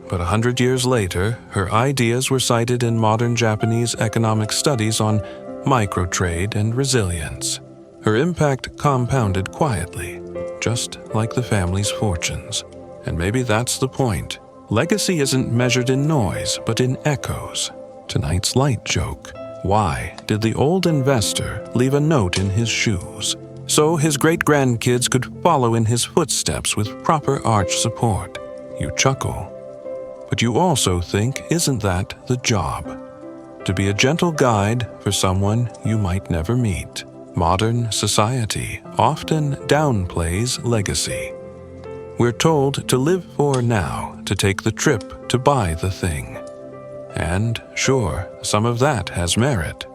But 100 years later, her ideas were cited in modern Japanese economic studies on microtrade and resilience. Her impact compounded quietly, just like the family's fortunes. And maybe that's the point. Legacy isn't measured in noise, but in echoes. Tonight's light joke. Why did the old investor leave a note in his shoes? So his great-grandkids could follow in his footsteps with proper arch support. You chuckle. But you also think, isn't that the job? To be a gentle guide for someone you might never meet. Modern society often downplays legacy. We're told to live for now, to take the trip, to buy the thing. And sure, some of that has merit.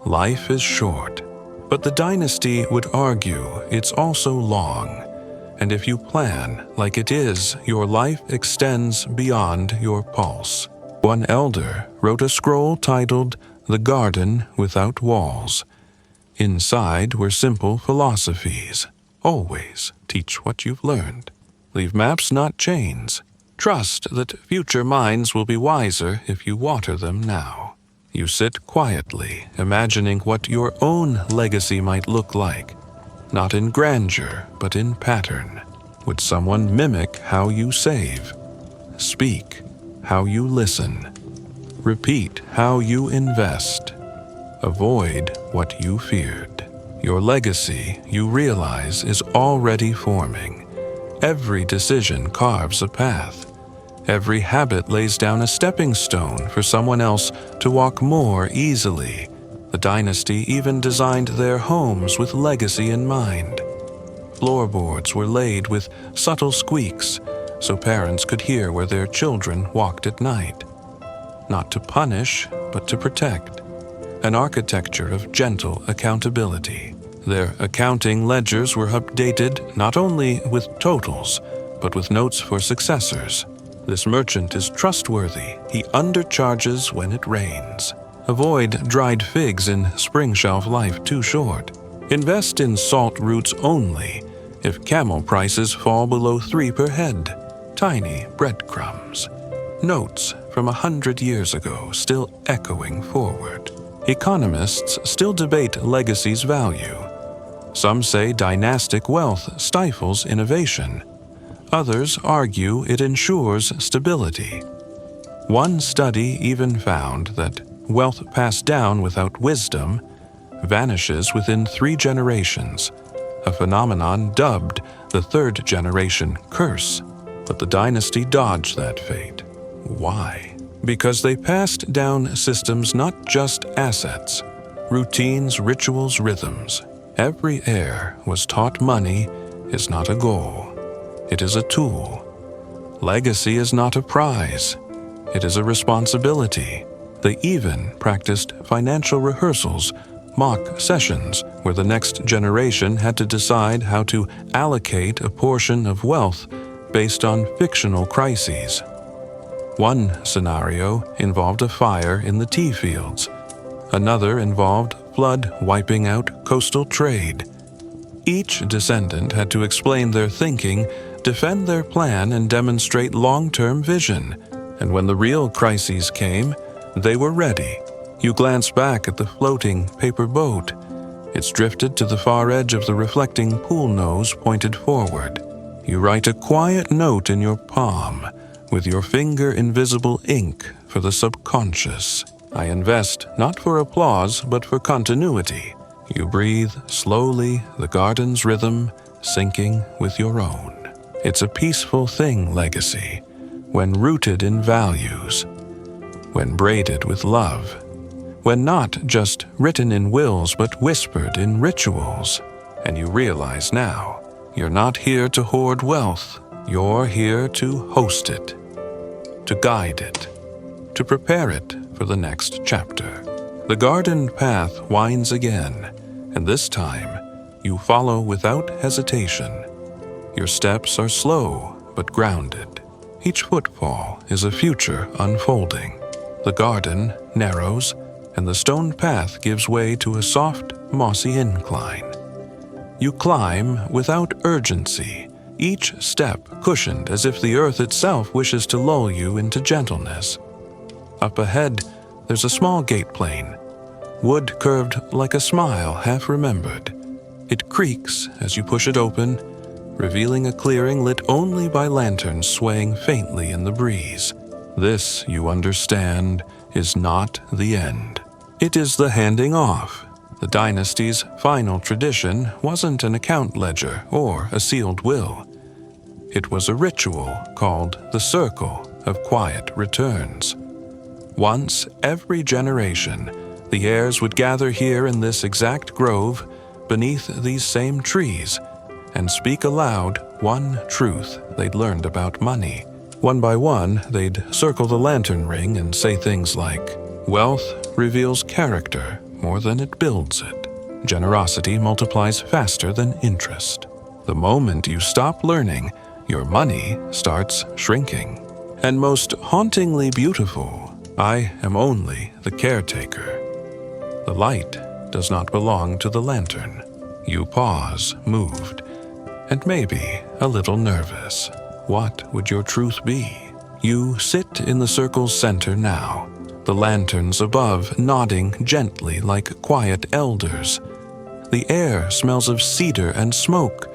Life is short. But the dynasty would argue it's also long, and if you plan like it is, your life extends beyond your pulse. One elder wrote a scroll titled "The Garden Without Walls." Inside were simple philosophies. Always teach what you've learned. Leave maps, not chains. Trust that future minds will be wiser if you water them now. You sit quietly, imagining what your own legacy might look like, not in grandeur, but in pattern. Would someone mimic how you save? Speak how you listen. Repeat how you invest. Avoid what you feared. Your legacy, you realize, is already forming. Every decision carves a path. Every habit lays down a stepping stone for someone else to walk more easily. The dynasty even designed their homes with legacy in mind. Floorboards were laid with subtle squeaks so parents could hear where their children walked at night. Not to punish, but to protect. An architecture of gentle accountability. Their accounting ledgers were updated not only with totals, but with notes for successors. This merchant is trustworthy. He undercharges when it rains. Avoid dried figs in spring shelf life too short. Invest in salt roots only if camel prices fall below 3 per head. Tiny breadcrumbs. Notes from 100 years ago still echoing forward. Economists still debate legacy's value. Some say dynastic wealth stifles innovation. Others argue it ensures stability. One study even found that wealth passed down without wisdom vanishes within 3 generations, a phenomenon dubbed the third generation curse. But the dynasty dodged that fate. Why? Because they passed down systems, not just assets, routines, rituals, rhythms. Every heir was taught money is not a goal. It is a tool. Legacy is not a prize. It is a responsibility. They even practiced financial rehearsals, mock sessions, where the next generation had to decide how to allocate a portion of wealth based on fictional crises. One scenario involved a fire in the tea fields. Another involved flood wiping out coastal trade. Each descendant had to explain their thinking, defend their plan, and demonstrate long-term vision. And when the real crises came, they were ready. You glance back at the floating paper boat. It's drifted to the far edge of the reflecting pool nose pointed forward. You write a quiet note in your palm, with your finger invisible ink for the subconscious. I invest not for applause, but for continuity. You breathe slowly, the garden's rhythm syncing with your own. It's a peaceful thing, legacy, when rooted in values, when braided with love, when not just written in wills but whispered in rituals. And you realize now, you're not here to hoard wealth, you're here to host it, to guide it, to prepare it for the next chapter. The garden path winds again, and this time you follow without hesitation. Your steps are slow but grounded. Each footfall is a future unfolding. The garden narrows, and the stone path gives way to a soft, mossy incline. You climb without urgency, each step cushioned as if the earth itself wishes to lull you into gentleness. Up ahead, there's a small gate plane, wood curved like a smile half remembered. It creaks as you push it open, revealing a clearing lit only by lanterns swaying faintly in the breeze. This, you understand, is not the end. It is the handing off. The dynasty's final tradition wasn't an account ledger or a sealed will. It was a ritual called the Circle of Quiet Returns. Once every generation, the heirs would gather here in this exact grove, beneath these same trees, and speak aloud one truth they'd learned about money. One by one, they'd circle the lantern ring and say things like, "Wealth reveals character more than it builds it." generosity multiplies faster than interest. The moment you stop learning, your money starts shrinking. And most hauntingly beautiful, I am only the caretaker. The light does not belong to the lantern. You pause, moved, and maybe a little nervous. What would your truth be? You sit in the circle's center now, the lanterns above nodding gently like quiet elders. The air smells of cedar and smoke,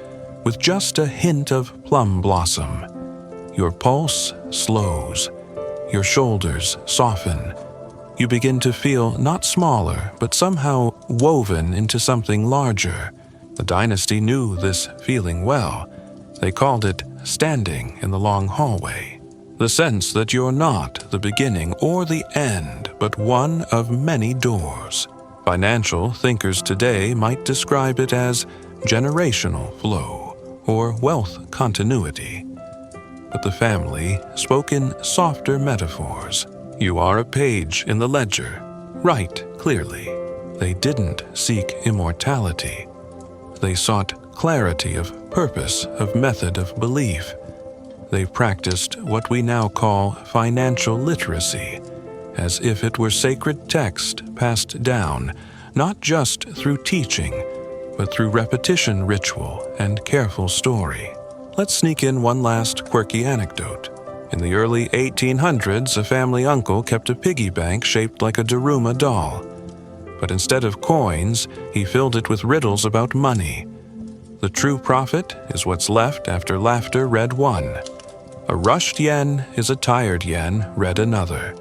with just a hint of plum blossom. Your pulse slows. Your shoulders soften. You begin to feel not smaller, but somehow woven into something larger. The dynasty knew this feeling well. They called it standing in the long hallway. The sense that you're not the beginning or the end, but one of many doors. Financial thinkers today might describe it as generational flow or wealth continuity. But the family spoke in softer metaphors. You are a page in the ledger. Write clearly. They didn't seek immortality. They sought clarity of purpose, of method, of belief. They practiced what we now call financial literacy, as if it were sacred text passed down, not just through teaching, but through repetition ritual and careful story. Let's sneak in one last quirky anecdote. In the early 1800s, a family uncle kept a piggy bank shaped like a Daruma doll. But instead of coins, he filled it with riddles about money. The true profit is what's left after laughter read one. A rushed yen is a tired yen read another.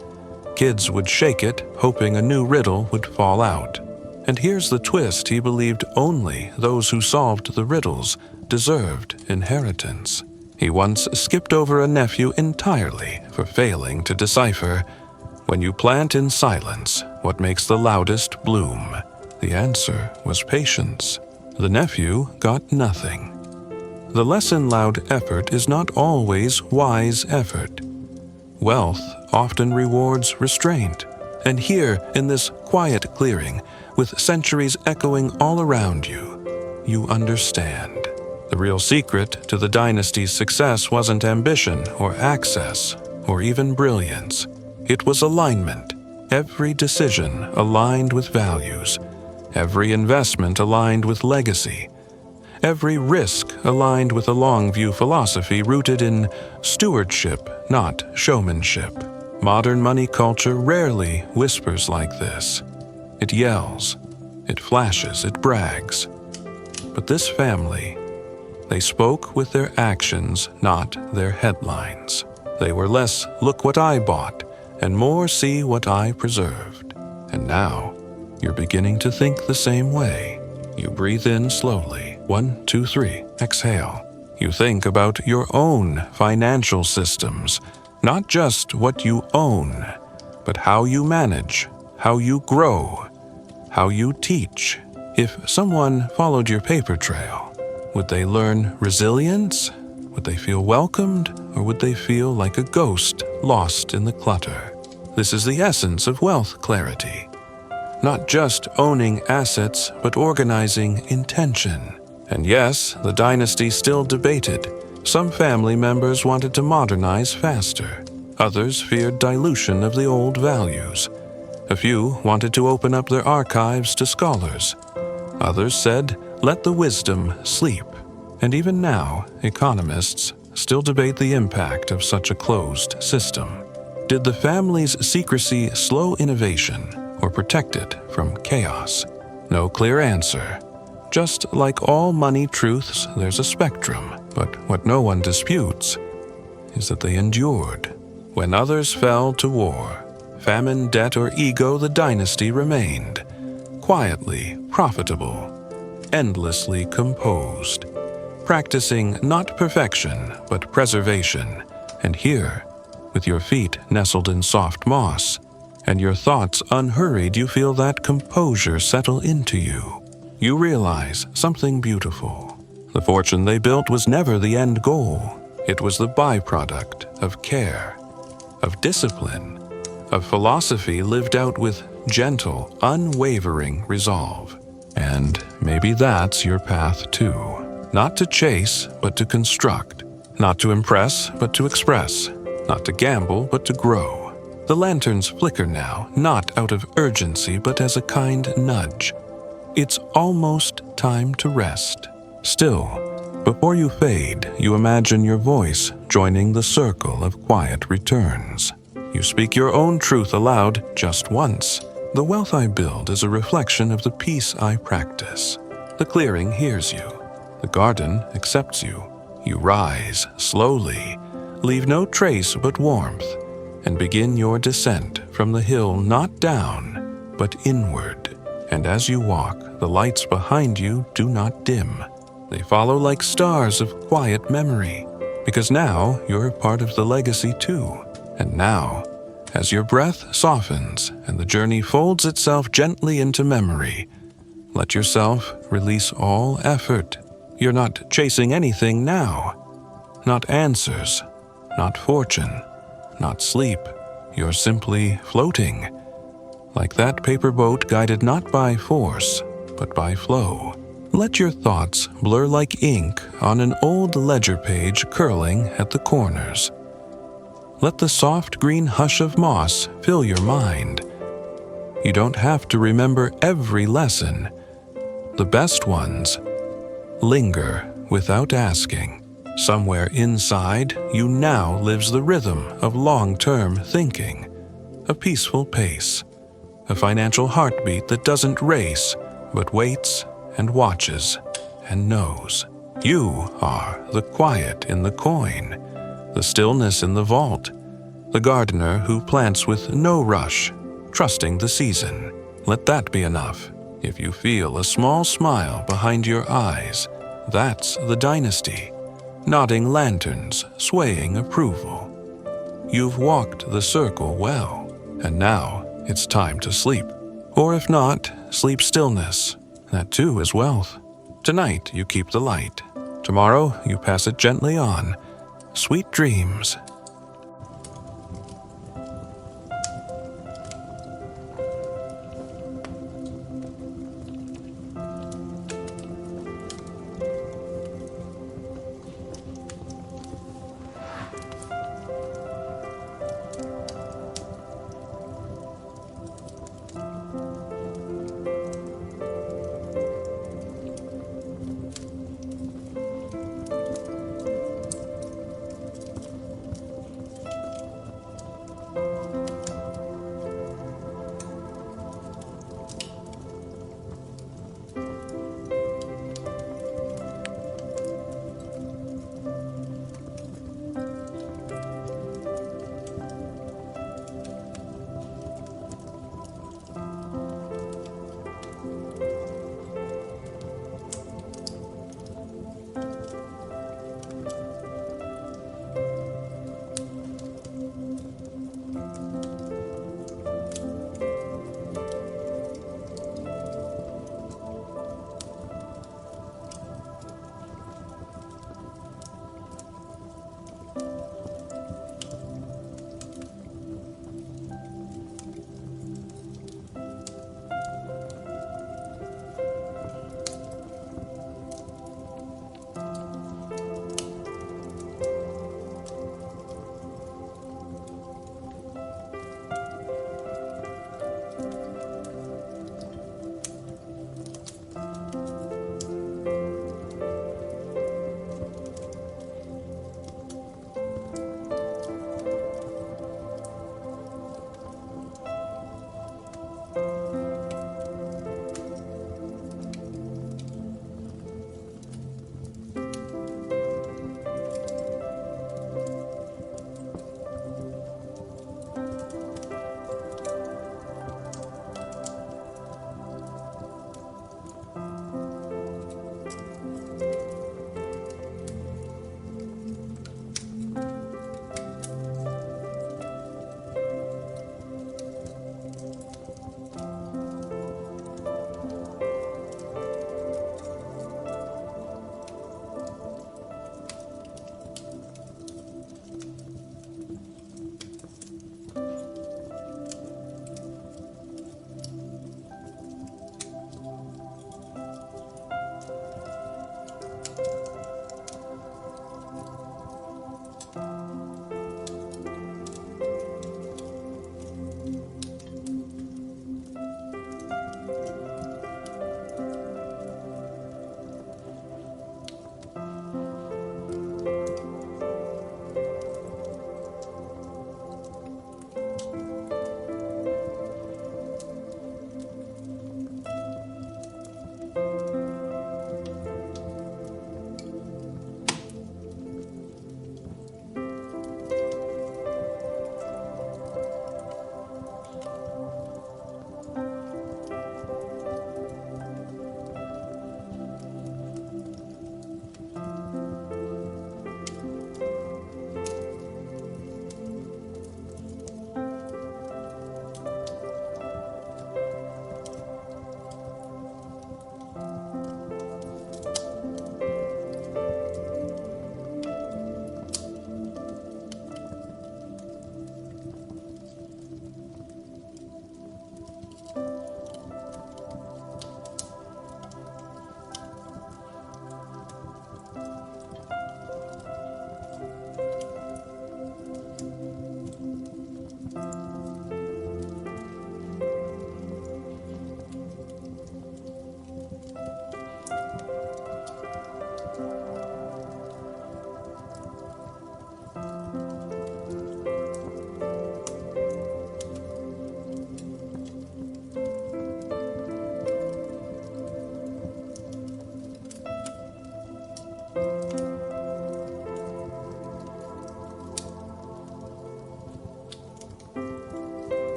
Kids would shake it, hoping a new riddle would fall out. And here's the twist: he believed only those who solved the riddles deserved inheritance. He once skipped over a nephew entirely for failing to decipher, "When you plant in silence, what makes the loudest bloom?" The answer was patience. The nephew got nothing. The lesson: loud effort is not always wise effort. Wealth often rewards restraint. And here, in this quiet clearing, with centuries echoing all around you, you understand. The real secret to the dynasty's success wasn't ambition or access or even brilliance. It was alignment. Every decision aligned with values. Every investment aligned with legacy. Every risk aligned with a long-view philosophy rooted in stewardship, not showmanship. Modern money culture rarely whispers like this. It yells, it flashes, it brags. But this family, they spoke with their actions, not their headlines. They were less "look what I bought" and more "see what I preserved." And now, you're beginning to think the same way. You breathe in slowly. 1, 2, 3. Exhale. You think about your own financial systems, not just what you own, but how you manage, how you grow, how you teach. If someone followed your paper trail, would they learn resilience? Would they feel welcomed? Or would they feel like a ghost lost in the clutter? This is the essence of wealth clarity. Not just owning assets, but organizing intention. And yes, the dynasty still debated. Some family members wanted to modernize faster. Others feared dilution of the old values. A few wanted to open up their archives to scholars. Others said, "Let the wisdom sleep." And even now, economists still debate the impact of such a closed system. Did the family's secrecy slow innovation or protect it from chaos? No clear answer. Just like all money truths, there's a spectrum. But what no one disputes is that they endured. When others fell to war, famine, debt, or ego, the dynasty remained. Quietly profitable, endlessly composed. Practicing not perfection, but preservation. And here, with your feet nestled in soft moss, and your thoughts unhurried, you feel that composure settle into you. You realize something beautiful. The fortune they built was never the end goal. It was the byproduct of care, of discipline, of philosophy lived out with gentle, unwavering resolve. And maybe that's your path too. Not to chase, but to construct. Not to impress, but to express. Not to gamble, but to grow. The lanterns flicker now, not out of urgency, but as a kind nudge. It's almost time to rest. Still, before you fade, you imagine your voice joining the circle of quiet returns. You speak your own truth aloud just once. The wealth I build is a reflection of the peace I practice. The clearing hears you. The garden accepts you. You rise slowly, leave no trace but warmth, and begin your descent from the hill not down, but inward. And as you walk, the lights behind you do not dim. They follow like stars of quiet memory, because now you're part of the legacy too. And now, as your breath softens and the journey folds itself gently into memory, let yourself release all effort. You're not chasing anything now. Not answers, not fortune, not sleep. You're simply floating, like that paper boat guided not by force, but by flow. Let your thoughts blur like ink on an old ledger page curling at the corners. Let the soft green hush of moss fill your mind. You don't have to remember every lesson. The best ones linger without asking. Somewhere inside you now lives the rhythm of long-term thinking, a peaceful pace, a financial heartbeat that doesn't race, but waits and watches and knows. You are the quiet in the coin, the stillness in the vault, the gardener who plants with no rush, trusting the season. Let that be enough. If you feel a small smile behind your eyes, that's the dynasty. Nodding lanterns, swaying approval. You've walked the circle well, and now it's time to sleep. Or if not, sleep stillness. That too is wealth. Tonight you keep the light. Tomorrow you pass it gently on. Sweet dreams.